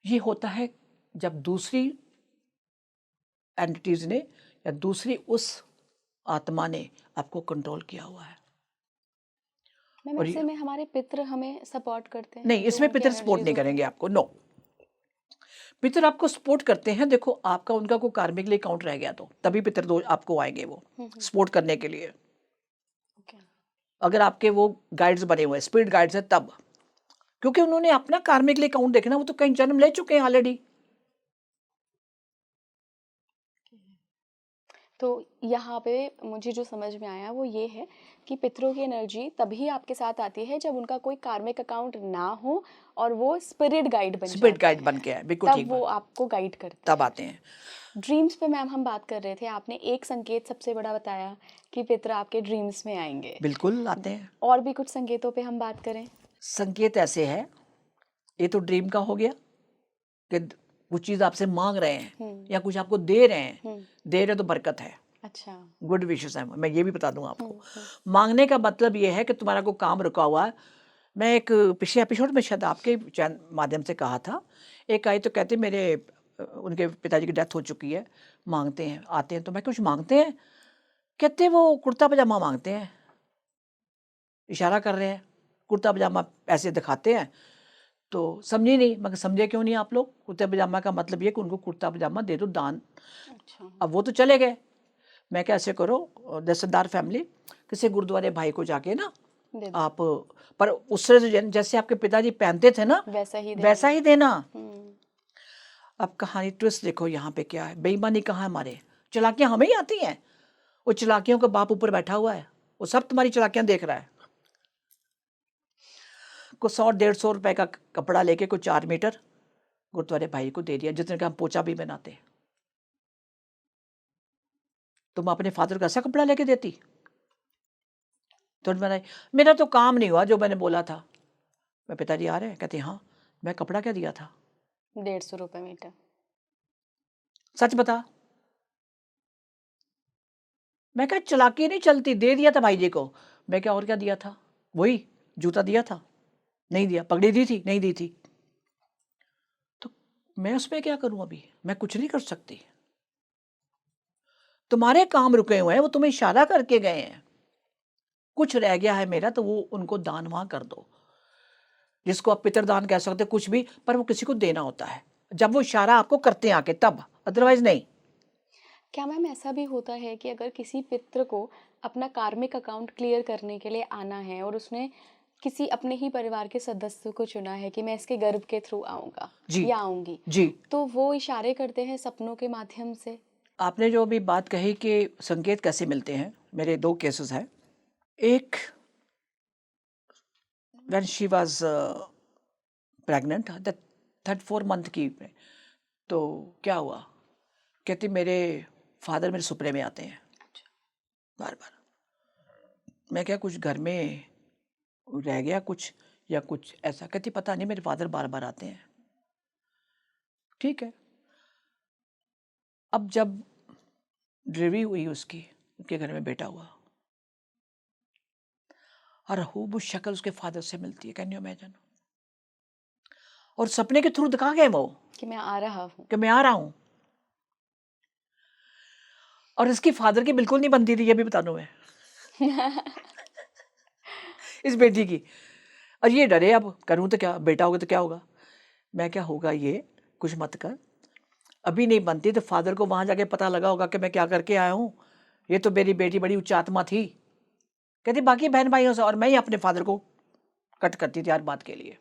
ये होता है जब दूसरी एंटिटीज ने या दूसरी उस आत्मा ने आपको कंट्रोल किया हुआ है। मैम और ऐसे में हमारे पितृ हमें सपोर्ट करते हैं? नहीं, जो इसमें उनकी पितर सपोर्ट एनर्जीज नहीं होती करेंगे हैं? आपको, नो। पितर आपको सपोर्ट करते हैं, देखो आपका उनका कोई कार्मिकली काउंट रह गया तो तभी पितर दो आपको आएंगे वो सपोर्ट करने के लिए। ओके। अगर आपके वो गाइड्स बने हुए स्पिरिट गाइड्स है तब, क्योंकि उन्होंने अपना कार्मिकली काउंट देखना, वो तो कई जन्म ले चुके हैं ऑलरेडी। तो यहाँ पे मुझे जो समझ में आया वो ये है कि पितरों की एनर्जी तभी आपके साथ आती है जब उनका कोई कार्मिक अकाउंट ना हो और वो स्पिरिट गाइड बन स्पिरिट जाते गाइड बन हैं, के आए, बिल्कुल तब ठीक वो बात, आपको गाइड करते तब हैं। आते हैं। ड्रीम्स पे मैम हम बात कर रहे थे, आपने एक संकेत सबसे बड़ा बताया कि पितर आपके ड्रीम्स में आएंगे। बिल्कुल आते हैं। और भी कुछ संकेतों पे हम बात करें? संकेत ऐसे है, ये तो ड्रीम का हो गया कि कुछ चीज आपसे मांग रहे हैं या कुछ आपको दे रहे हैं, दे रहे तो बरकत है, अच्छा। गुड विशेस है। मैं ये भी बता दूं आपको, मांगने का मतलब ये है कि तुम्हारा कोई काम रुका हुआ है। मैं एक पिछले एपिसोड में शायद आपके माध्यम से कहा था, एक आई तो कहते मेरे उनके पिताजी की डेथ हो चुकी है, मांगते हैं, आते हैं, तो मैं कुछ मांगते हैं? कहते वो कुर्ता पजामा मांगते हैं, इशारा कर रहे हैं, कुर्ता पजामा ऐसे दिखाते हैं। तो समझी नहीं, मगर समझे क्यों नहीं आप लोग? कुर्ता पजामा का मतलब ये कि उनको कुर्ता पजामा दे दो दान। अच्छा। अब वो तो चले गए, मैं कैसे करो, दस्तदार फैमिली किसी गुरुद्वारे भाई को जाके ना दे दो। आप, पर उस तरह से जैसे आपके पिताजी पहनते थे ना वैसा ही वैसा ही देना। हम्म। अब कहानी ट्विस्ट देखो यहाँ पे क्या है, बेईमानी कहाँ है हमारे, चालाकियां हमें ही आती हैं। वो चालाकियों का बाप ऊपर बैठा हुआ है, वो सब तुम्हारी चालाकियां देख रहा है। को 100-150 रुपए का कपड़ा लेके कोई 4 मीटर गुरुद्वारे भाई को दे दिया, जितने का हम पोचा भी बनाते हैं। तुम अपने फादर का ऐसा कपड़ा लेके देती? तो मैंने, मेरा तो काम नहीं हुआ जो मैंने बोला था। मैं पिताजी आ रहे हैं, कहते हाँ। मैं कपड़ा क्या दिया था? 150 रुपए मीटर। सच बता। मैं क्या चालाकी नहीं चलती, दे दिया था भाई जी को। मैं क्या और क्या दिया था? वही जूता दिया था? नहीं दिया। पगड़ी दी थी? नहीं दी थी। तो मैं उसमें क्या करूं? अभी मैं कुछ नहीं कर सकती। तुम्हारे काम रुके हुए हैं, वो तुम्हें इशारा करके गए हैं। कुछ रह गया है मेरा तो वो उनको दान वहां कर दो, जिसको आप पितरदान कह सकते, कुछ भी, पर वो किसी को देना होता है जब वो इशारा आपको करते हैं आके, तब, अदरवाइज नहीं। क्या मैम ऐसा भी होता है कि अगर किसी पितृ को अपना कार्मिक अकाउंट क्लियर करने के लिए आना है और उसने किसी अपने ही परिवार के सदस्य को चुना है कि मैं इसके गर्भ के थ्रू आऊंगा जी या आऊंगी, जी। तो वो इशारे करते हैं सपनों के माध्यम से? आपने जो अभी बात कही कि संकेत कैसे मिलते हैं, मेरे 2 केसेस हैं। एक, when she was pregnant, the 3rd 4th month की, तो क्या हुआ, कहती मेरे फादर मेरे सपने में आते हैं अच्छा। बार बार। मैं क्या कुछ घर में रह गया कुछ या कुछ ऐसा? कहती पता नहीं, मेरे फादर बार बार आते हैं। ठीक है। अब जब डिलीवरी हुई उसकी, उनके घर में बेटा हुआ और हूबहू शक्ल उसके फादर से मिलती है। Can you imagine? और सपने के थ्रू दिखा गए वो कि मैं आ रहा हूँ। कि मैं आ रहा हूं। और इसकी फादर की बिल्कुल नहीं बनती थी, ये भी बता दूं मैं, इस बेटी की। और ये डरे, अब करूं तो क्या, बेटा होगा तो क्या होगा? मैं क्या होगा ये, कुछ मत कर, अभी नहीं बनती तो फादर को वहां जाके पता लगा होगा कि मैं क्या करके आया हूं। ये तो मेरी बेटी बड़ी उच्च आत्मा थी। कहती बाकी बहन भाइयों से और मैं ही अपने फादर को कट करती थी हर बात के लिए।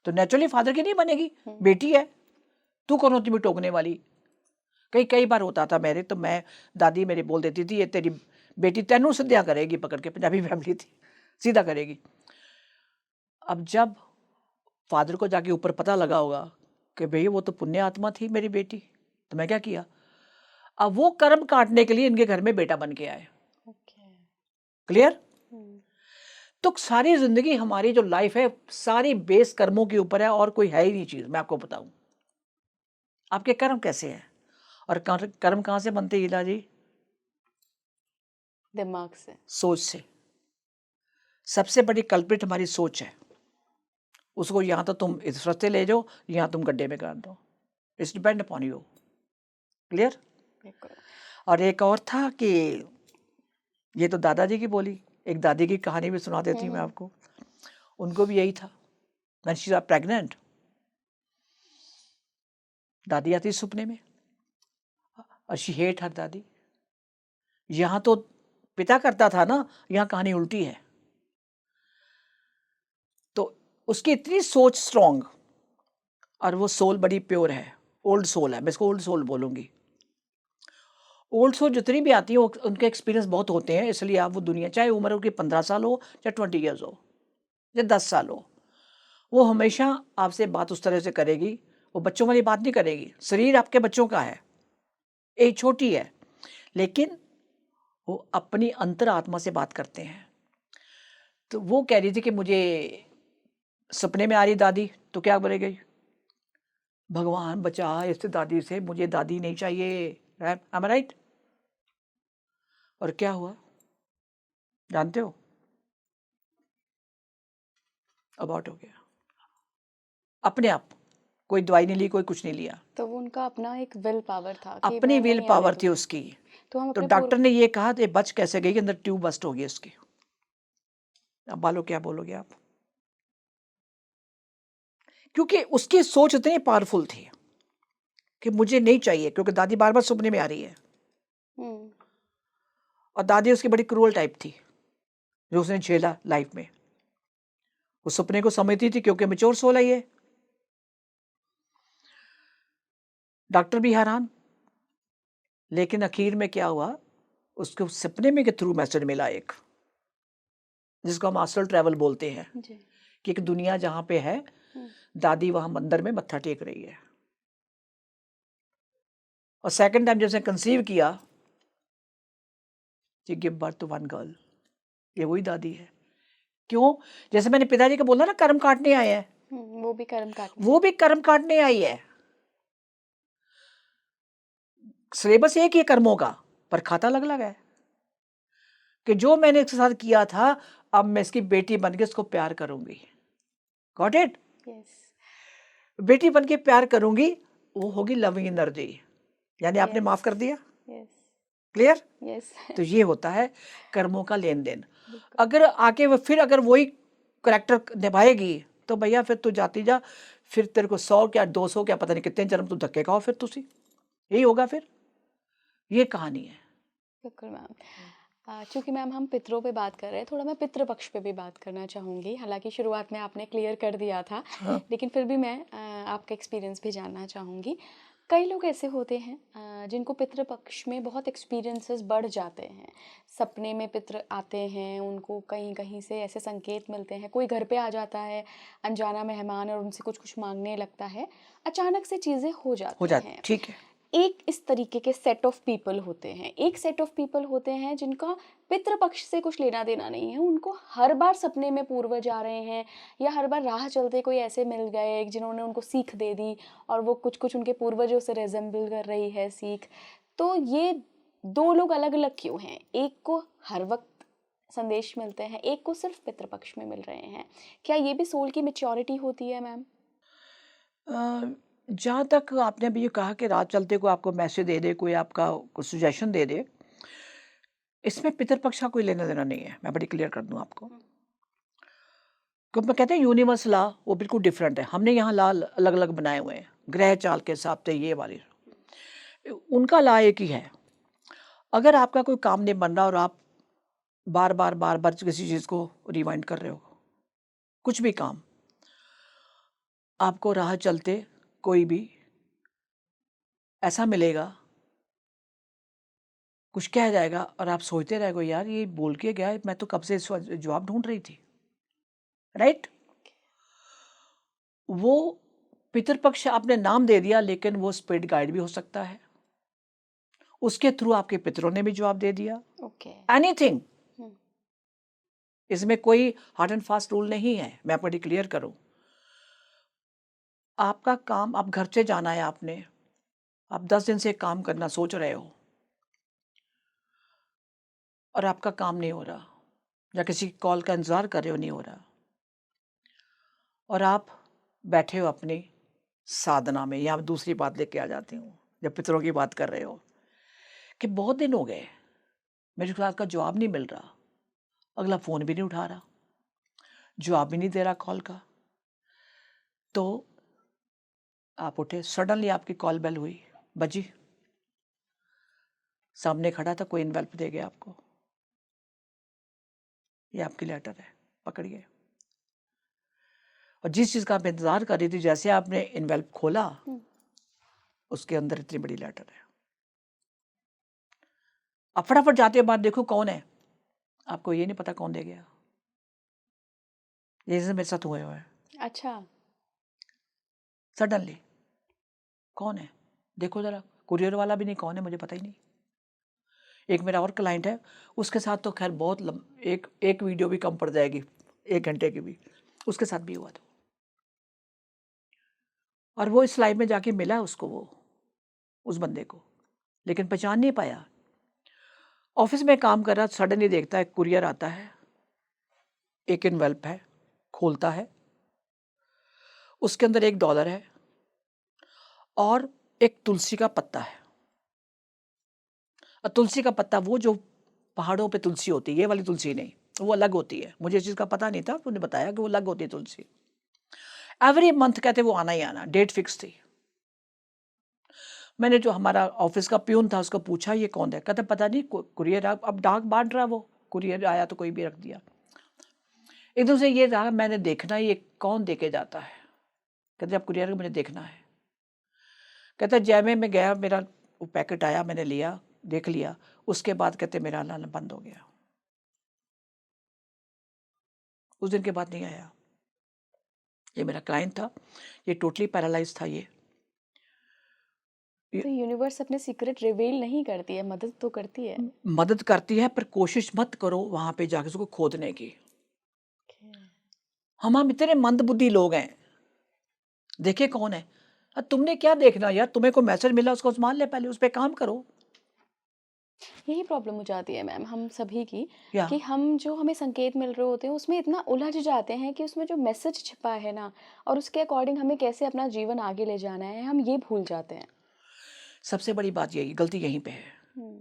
तो नेचुरली फादर की नहीं बनेगी, बेटी है, तू कौन होती भी टोकने वाली? कई बार होता था मेरे, तो मैं, दादी मेरी बोल देती थी ये तेरी बेटी तेनू सीधा करेगी, पकड़ के, पंजाबी फैमिली थी, सीधा करेगी। अब जब फादर को जाके ऊपर पता लगा होगा कि भई वो तो पुण्य आत्मा थी मेरी बेटी, तो मैं क्या किया, अब वो कर्म काटने के लिए इनके घर में बेटा बन के आए। क्लियर? तो सारी जिंदगी हमारी जो लाइफ है सारी बेस कर्मों के ऊपर है, और कोई है ही नहीं चीज। मैं आपको बताऊं आपके कर्म कैसे हैं, और कर्म कहां से बनते हैं ईला जी? दिमाग से, सोच से। सबसे बड़ी कल्प्रिट हमारी सोच है। उसको यहाँ तो तुम इस रास्ते ले जाओ, यहाँ तुम गड्ढे में गाड़ दो। It's depend upon you. Clear? और एक और था कि ये तो दादाजी की बोली, एक दादी की कहानी भी सुना देती हूँ मैं आपको। उनको भी यही था, व्हेन शी वाज प्रेग्नेंट, दादी आती सपने में और शी हेट हर दादी। यहाँ तो पिता करता था ना, यहाँ कहानी उल्टी है। तो उसकी इतनी सोच स्ट्रॉन्ग, और वो सोल बड़ी प्योर है, ओल्ड सोल है, मैं इसको ओल्ड सोल बोलूंगी। ओल्ड सोल जितनी भी आती है उनके एक्सपीरियंस बहुत होते हैं, इसलिए आप वो दुनिया, चाहे उम्र उनकी 15 साल हो या 20 ईयर्स हो या 10 साल हो, वो हमेशा आपसे बात उस तरह से करेगी। वो बच्चों वाली बात नहीं करेगी। शरीर आपके बच्चों का है, एज छोटी है, लेकिन वो अपनी अंतर आत्मा से बात करते हैं। तो वो कह रही थी कि मुझे सपने में आ रही दादी, तो क्या बोलेगी, भगवान बचा इस दादी से, मुझे दादी नहीं चाहिए। एम आई राइट? और क्या हुआ जानते हो? अबाउट हो गया अपने आप। कोई दवाई नहीं ली, कोई कुछ नहीं लिया। तो वो उनका अपना एक विल पावर था कि अपनी मैं विल नहीं आने पावर थी दूंगी। उसकी। तो हम तो अपने डॉक्टर ने ये कहा तो बच कैसे गई, अंदर ट्यूब बस्ट हो गई उसकी। अब बालो क्या बोलोगे आप? क्योंकि उसकी सोच इतनी पावरफुल थी कि मुझे नहीं चाहिए, क्योंकि दादी बार बार सपने में आ रही है। और दादी उसकी बड़ी क्रूअल टाइप थी, जो उसने झेला लाइफ में। वो सपने को समझती थी क्योंकि मैच्योर सोल है ये। डॉक्टर भी हैरान, लेकिन आखिर में क्या हुआ, उसको सपने में के थ्रू मैसेज मिला एक, जिसको हम आस्ट्रल ट्रैवल बोलते हैं, कि एक दुनिया जहां पे है, दादी वहां मंदिर में मत्था टेक रही है। और सेकंड टाइम जब उसने कंसीव किया, give birth to one girl, ये वही दादी है। क्यों? जैसे मैंने पिताजी को बोला ना कर्म काटने आए हैं, वो भी कर्म काटने, वो भी कर्म काटने आई है। सिलेबस एक ही है कर्मों का, पर खाता अलग अलग है। कि जो मैंने इसके साथ किया था, अब मैं इसकी बेटी बनके इसको प्यार करूंगी। Got it? बेटी बनके प्यार करूंगी, वो होगी लविंग एनर्जी, यानी आपने माफ कर दिया। क्लियर? तो ये होता है कर्मों का लेन देन। अगर आके वो फिर अगर वही करेक्टर निभाएगी, तो भैया फिर तू जाती जा, फिर तेरे को 100 क्या 200 क्या पता नहीं कितने जन्म तू धक्के खाओ, फिर तुसी यही होगा। फिर ये कहानी है। बिल्कुल मैम। चूँकि मैम हम पितरों पे बात कर रहे हैं, थोड़ा मैं पितृपक्ष पे भी बात करना चाहूँगी। हालांकि शुरुआत में आपने क्लियर कर दिया था, लेकिन फिर भी मैं आपका एक्सपीरियंस भी जानना चाहूँगी। कई लोग ऐसे होते हैं जिनको पितृपक्ष में बहुत एक्सपीरियंसेस बढ़ जाते हैं। सपने में पितृ आते हैं, उनको कहीं कहीं से ऐसे संकेत मिलते हैं, कोई घर पे आ जाता है अनजाना मेहमान और उनसे कुछ कुछ मांगने लगता है, अचानक से चीज़ें हो जाती हैं। ठीक है। एक इस तरीके के सेट ऑफ पीपल होते हैं, एक सेट ऑफ पीपल होते हैं जिनका पितृपक्ष से कुछ लेना देना नहीं है, उनको हर बार सपने में पूर्वज आ रहे हैं या हर बार राह चलते कोई ऐसे मिल गए जिन्होंने उनको सीख दे दी और वो कुछ कुछ उनके पूर्वजों से रिजेंबल कर रही है सीख। तो ये दो लोग अलग अलग क्यों हैं? एक को हर वक्त संदेश मिलते हैं, एक को सिर्फ पितृपक्ष में मिल रहे हैं। क्या ये भी सोल की मैच्योरिटी होती है मैम? जहाँ तक आपने अभी ये कहा कि रात चलते को आपको मैसेज दे दे, कोई आपका कुछ सजेशन दे दे, इसमें पितृपक्ष का कोई लेना देना नहीं है। मैं बड़ी क्लियर कर दूं आपको, क्योंकि मैं कहते हैं यूनिवर्स लॉ वो बिल्कुल डिफरेंट है। हमने यहाँ लॉ अलग अलग बनाए हुए हैं, ग्रह चाल के हिसाब से ये वाली, उनका लॉ एक ही है। अगर आपका कोई काम नहीं बन रहा और आप बार बार किसी चीज़ को रिवाइंड कर रहे हो, कुछ भी काम, आपको राह चलते कोई भी ऐसा मिलेगा, कुछ कह जाएगा और आप सोचते रहोगे यार ये बोल के गया है, मैं तो कब से इसका जवाब ढूंढ रही थी, राइट। वो पितृपक्ष आपने नाम दे दिया, लेकिन वो स्पिरिट गाइड भी हो सकता है, उसके थ्रू आपके पितरों ने भी जवाब दे दिया। ओके। एनीथिंग, इसमें कोई हार्ड एंड फास्ट रूल नहीं है। मैं बड़ी क्लियर करूं, आपका काम, आप घर से जाना है आपने, आप 10 दिन से काम करना सोच रहे हो और आपका काम नहीं हो रहा, या किसी कॉल का इंतजार कर रहे हो, नहीं हो रहा, और आप बैठे हो अपनी साधना में, या दूसरी बात लेके आ जाती हूँ जब पितरों की बात कर रहे हो कि बहुत दिन हो गए मेरे साथ का जवाब नहीं मिल रहा, अगला फ़ोन भी नहीं उठा रहा, जवाब भी नहीं दे रहा कॉल का, तो आप उठे, सडनली आपकी कॉल बेल हुई, बजी, सामने खड़ा था, कोई इन्वेल्प दे गया आपको, ये आपकी लेटर है, पकड़िए। और जिस चीज़ का आप इंतज़ार कर रही थी, जैसे आपने इन्वेल्प खोला, उसके अंदर इतनी बड़ी लेटर है। अब फटाफट जाते बाद देखो कौन है, आपको ये नहीं पता कौन दे गया। ये मेरे साथ हुए हुए हैं। अच्छा। सडनली कौन है, देखो जरा, कुरियर वाला भी नहीं, कौन है मुझे पता ही नहीं। एक मेरा और क्लाइंट है, उसके साथ तो खैर बहुत एक वीडियो भी कम पड़ जाएगी, 1 घंटे की भी, उसके साथ भी हुआ था। और वो इस लाइफ में जाके मिला उसको, वो उस बंदे को, लेकिन पहचान नहीं पाया। ऑफिस में काम कर रहा, सडनली देखता है कुरियर आता है, एक इन्वेल्प है, खोलता है, उसके अंदर $1 है और एक तुलसी का पत्ता है। और तुलसी का पत्ता वो जो पहाड़ों पे तुलसी होती है, ये वाली तुलसी नहीं, वो अलग होती है। मुझे इस चीज़ का पता नहीं था, उन्होंने बताया कि वो अलग होती है तुलसी। एवरी मंथ कहते वो आना ही आना, डेट फिक्स थी। मैंने जो हमारा ऑफिस का प्यून था उसको पूछा ये कौन है, कहता पता नहीं, कुरियर अब डाक बांट रहा, वो कुरियर आया तो कोई भी रख दिया। एकदम से ये रहा, मैंने देखना ये कौन दे के जाता है, कहते अब कुरियर मुझे देखना है। कहता जैमे में गया, मेरा वो पैकेट आया, मैंने लिया, देख लिया, उसके बाद कहते मेरा आना बंद हो गया, उस दिन के बाद नहीं आया। ये मेरा क्लाइंट था, ये टोटली पैरालाइज था। ये तो यूनिवर्स अपने सीक्रेट रिवील नहीं करती है, मदद तो करती है। मदद करती है, पर कोशिश मत करो वहां पे जाके उसको खोदने की। हम इतने मंदबुद्धि लोग हैं, देखे कौन है, तुमने क्या देखना यार, तुम्हें कोई मैसेज मिला उसको मान ले, पहले उस पर काम करो। यही प्रॉब्लम हो जाती है मैम हम सभी की, या कि हम जो हमें संकेत मिल रहे होते हैं उसमें इतना उलझ जाते हैं कि उसमें जो मैसेज छिपा है ना, और उसके अकॉर्डिंग हमें कैसे अपना जीवन आगे ले जाना है, हम ये भूल जाते हैं। सबसे बड़ी बात यही, गलती यहीं पे है। हम्म,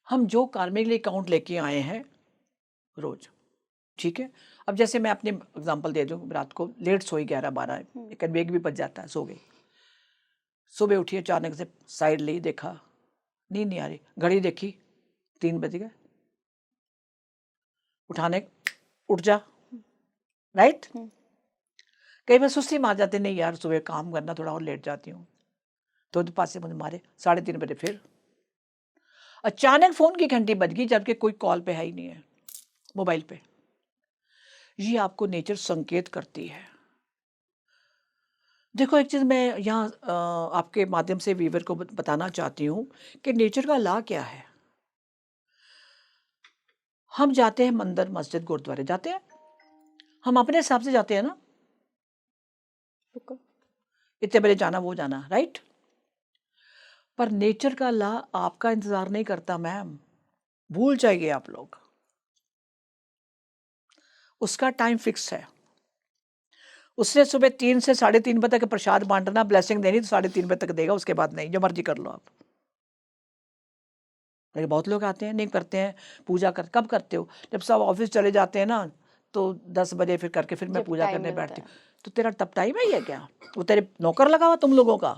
हम जो कार्मिक अकाउंट लेके आए हैं रोज, ठीक है, अब जैसे मैं अपनी एग्जांपल दे दूं, रात को लेट सोई 11-12, एक वेग भी बच जाता है, सो गई, सुबह उठी, अचानक से साइड ली, देखा नींद नहीं आ रही, घड़ी देखी 3 बज गए, उठाने, उठ जा, राइट। कई बार सुस्ती मार जाते, नहीं यार सुबह काम करना, थोड़ा और लेट जाती हूँ, तो पास से मुझे मारे, 3:30 बजे फिर अचानक फोन की घंटी बज गई, जबकि कोई कॉल पे है ही नहीं है मोबाइल पे। ये आपको नेचर संकेत करती है। देखो एक चीज़ मैं यहाँ आपके माध्यम से व्यूअर को बताना चाहती हूँ कि नेचर का लॉ क्या है। हम जाते हैं मंदिर, मस्जिद, गुरुद्वारे जाते हैं, हम अपने हिसाब से जाते हैं ना, बिल्कुल। इतने बजे जाना वो जाना, राइट। पर नेचर का लॉ आपका इंतजार नहीं करता मैम, भूल जाइए आप लोग। उसका टाइम फिक्स है। उसने सुबह 3 से 3:30 बजे तक प्रसाद बांटना, ब्लेसिंग देनी तो 3:30 बजे तक देगा, उसके बाद नहीं, जो मर्जी कर लो आप। लेकिन बहुत लोग आते हैं नहीं करते हैं पूजा। कब करते हो? जब सब ऑफिस चले जाते हैं ना, तो 10 बजे फिर करके फिर मैं जब पूजा टाइम करने मिलता बैठती है। हूँ। तो तेरा तब टाइम है ये क्या? वो तेरे नौकर लगा हुआ तुम लोगों का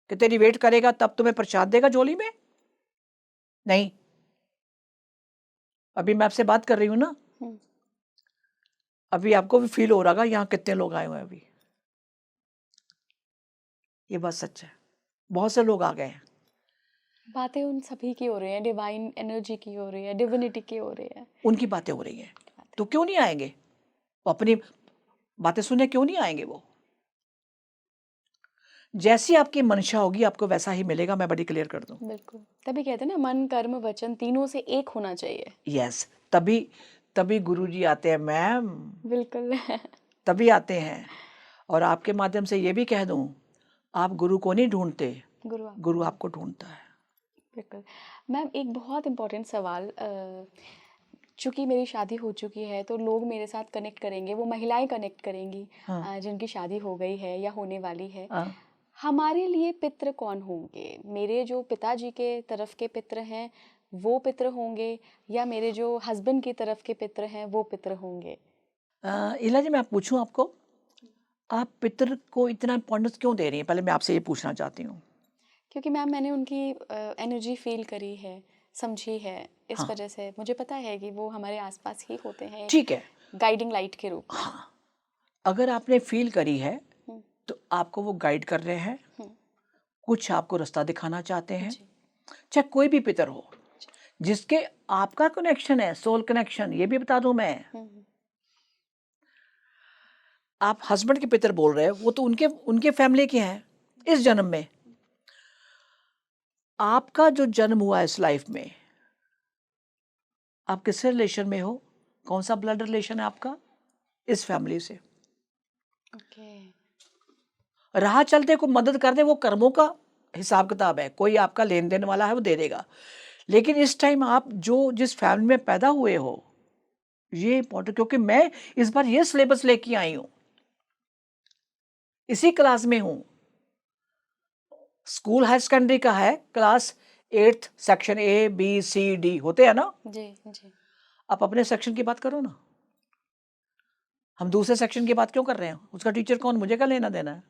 कि तेरी वेट करेगा तब तुम्हें प्रसाद देगा झोली में? नहीं। अभी मैं आपसे बात कर रही हूँ ना, हम्म, अभी आपको भी फील हो रहा होगा यहाँ कितने लोग आए हुए हैं अभी। ये बात सच है, बहुत से लोग आ गए हैं। बातें उन सभी की हो रही है, डिवाइन एनर्जी की हो रही है, डिविनिटी की हो रही है। उनकी बातें हो रही हैं, बातें। तो क्यों नहीं आएंगे? वो अपनी बातें सुनने क्यों नहीं आएंगे? वो जैसी आपकी मंशा होगी आपको वैसा ही मिलेगा, मैं बड़ी क्लियर कर दूं। बिल्कुल, तभी कहते हैं ना, मन कर्म वचन तीनों से एक होना चाहिए। यस, तभी तभी गुरुजी आते हैं मैम, बिल्कुल। तभी आते हैं। और आपके माध्यम से ये भी कह दूं, आप गुरु को नहीं ढूंढते, गुरु आपको गुरु ढूंढ- आपको ढूंढता है। बिल्कुल। मैम एक बहुत इम्पोर्टेंट सवाल, चूंकि मेरी शादी हो चुकी है तो लोग मेरे साथ कनेक्ट करेंगे, वो महिलाएं कनेक्ट करेंगी हाँ जिनकी शादी हो गई है या होने वाली है। हाँ। हमारे लिए पितृ कौन होंगे? मेरे जो पिताजी के तरफ के पितृ हैं वो पितृ होंगे, या मेरे जो हस्बैंड की तरफ के पितृ हैं वो पितृ होंगे? इला जी मैं पूछूं आपको, आप पितर को इतना इम्पोर्टेंस क्यों दे रही हैं? पहले मैं आपसे ये पूछना चाहती हूँ। क्योंकि मैम मैंने उनकी एनर्जी फील करी है, समझी है, इस हाँ वजह से मुझे पता है कि वो हमारे आसपास ही होते हैं, एक ठीक है। गाइडिंग लाइट के रूप में। हाँ, अगर आपने फील करी है हम्म, तो आपको वो गाइड कर रहे हैं, हम्म, कुछ आपको रास्ता दिखाना चाहते हैं। जी चाहे कोई भी पितर हो जिसके आपका कनेक्शन है, सोल कनेक्शन, ये भी बता दूं मैं। हम्म, आप हस्बैंड के पितर बोल रहे हैं, वो तो उनके उनके फैमिली के हैं इस जन्म में। आपका जो जन्म हुआ है इस लाइफ में, आप किससे रिलेशन में हो? कौन सा ब्लड रिलेशन है आपका? इस फैमिली से। ओके। राह चलते को मदद कर दे, वो कर्मों का हिसाब किताब है, कोई आपका लेन देन वाला है वो दे देगा। लेकिन इस टाइम आप जो जिस फैमिली में पैदा हुए हो, ये इंपॉर्टेंट, क्योंकि मैं इस बार ये सिलेबस लेके आई हूं, इसी क्लास में हूं। स्कूल हायर सेकेंडरी का है, class 8th, section A B C D होते हैं ना। जी जी। आप अपने सेक्शन की बात करो ना, हम दूसरे सेक्शन की बात क्यों कर रहे हैं? उसका टीचर कौन, मुझे क्या लेना देना है?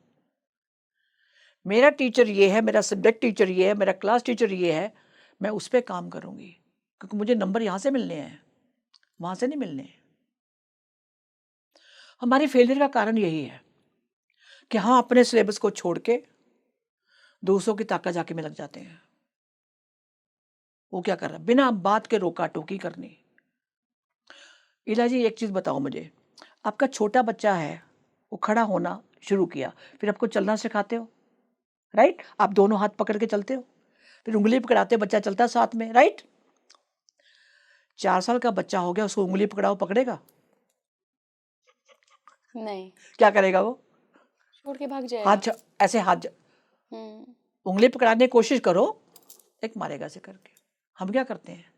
मेरा टीचर ये है, मेरा सब्जेक्ट टीचर ये है, मेरा क्लास टीचर ये है, मैं उस पर काम करूंगी, क्योंकि मुझे नंबर यहाँ से मिलने हैं, वहां से नहीं मिलने। हमारे फेलियर का कारण यही है कि हम अपने सिलेबस को छोड़ के दूसरों की ताका झाकी में लग जाते हैं। वो क्या कर रहा है, बिना बात के रोका टोकी करनी। इला जी एक चीज बताओ मुझे, आपका छोटा बच्चा है, वो खड़ा होना शुरू किया, फिर आपको चलना सिखाते हो, राइट? आप दोनों हाथ पकड़ के चलते हो, फिर उंगली पकड़ाते हो, बच्चा चलता है साथ में, राइट? 4 साल का बच्चा हो गया, उसको उंगली पकड़ाओ, पकड़ेगा? नहीं, क्या करेगा वो? छोड़ के भाग जाएगा। हाथ ऐसे हम्म, उंगली पकड़ाने की कोशिश करो, एक मारेगा ऐसे करके। हम क्या करते हैं,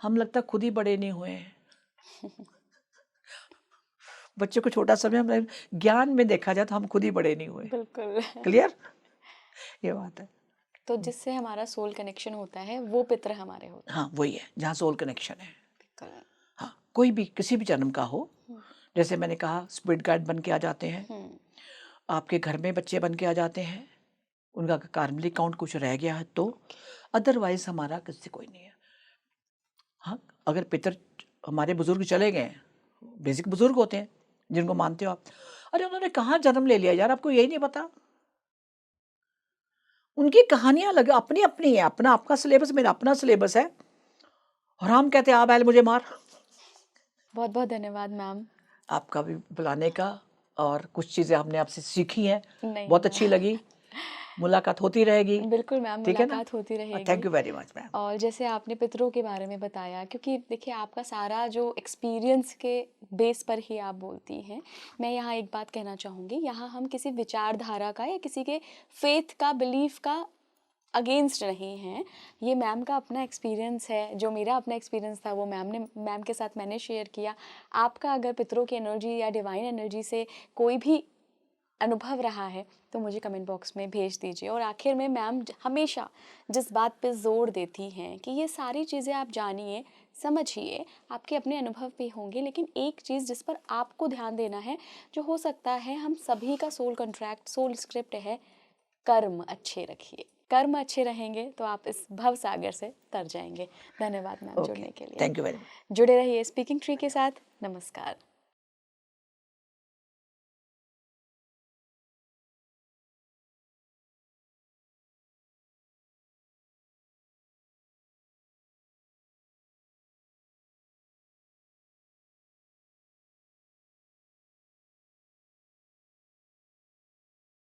हम लगता खुद ही बड़े नहीं हुए हैं। बच्चे को छोटा समय हम ज्ञान में देखा जाए तो हम खुद ही बड़े नहीं हुए। बिल्कुल। क्लियर? ये बात है। तो जिससे हमारा सोल कनेक्शन होता है वो पितृ हमारे होते हाँ वही है जहाँ सोल कनेक्शन है। हैं। बिल्कुल। हाँ, कोई भी किसी भी जन्म का हो, हम्म, जैसे मैंने कहा स्पिरिट गाइड बन के आ जाते हैं, हम्म, आपके घर में बच्चे बन के आ जाते हैं, उनका कार्मिक काउंट कुछ रह गया है तो, अदरवाइज हमारा किसी कोई नहीं है। हाँ, अगर पितर हमारे बुजुर्ग चले गए, बेसिक बुजुर्ग होते हैं जिनको मानते हो आप, अरे उन्होंने कहाँ जन्म ले लिया यार, आपको यही नहीं पता? उनकी कहानियां अलग अपनी अपनी है, अपना आपका सिलेबस, मेरा अपना सिलेबस है, और हम कहते हैं आ बैल मुझे मार। बहुत बहुत धन्यवाद मैम। आपका भी बुलाने का, और कुछ चीज़ें हमने आपसे सीखी हैं, नहीं बहुत मैम। अच्छी लगी। मुलाकात होती रहेगी, बिल्कुल मैम, ठीक है ना? मुलाकात होती रहेगी। Thank you very much ma'am. और जैसे आपने पितरों के बारे में बताया, क्योंकि देखिए आपका सारा जो एक्सपीरियंस के बेस पर ही आप बोलती हैं। मैं यहाँ एक बात कहना चाहूँगी, यहाँ हम किसी विचारधारा का या किसी के फेथ का, बिलीफ का अगेंस्ट नहीं हैं। ये मैम का अपना एक्सपीरियंस है, जो मेरा अपना एक्सपीरियंस था वो मैम के साथ मैंने शेयर किया। आपका अगर पितरों की एनर्जी या डिवाइन एनर्जी से कोई भी अनुभव रहा है तो मुझे कमेंट बॉक्स में भेज दीजिए। और आखिर में मैम हमेशा जिस बात पे ज़ोर देती हैं कि ये सारी चीज़ें आप जानिए, समझिए, आपके अपने अनुभव भी होंगे, लेकिन एक चीज़ जिस पर आपको ध्यान देना है, जो हो सकता है हम सभी का सोल कॉन्ट्रैक्ट, सोल स्क्रिप्ट है, कर्म अच्छे रखिए। कर्म अच्छे रहेंगे तो आप इस भव सागर से तर जाएंगे। धन्यवाद मैम ओके, जुड़ने के लिए। Thank you very much. जुड़े रहिए स्पीकिंग ट्री के साथ। नमस्कार।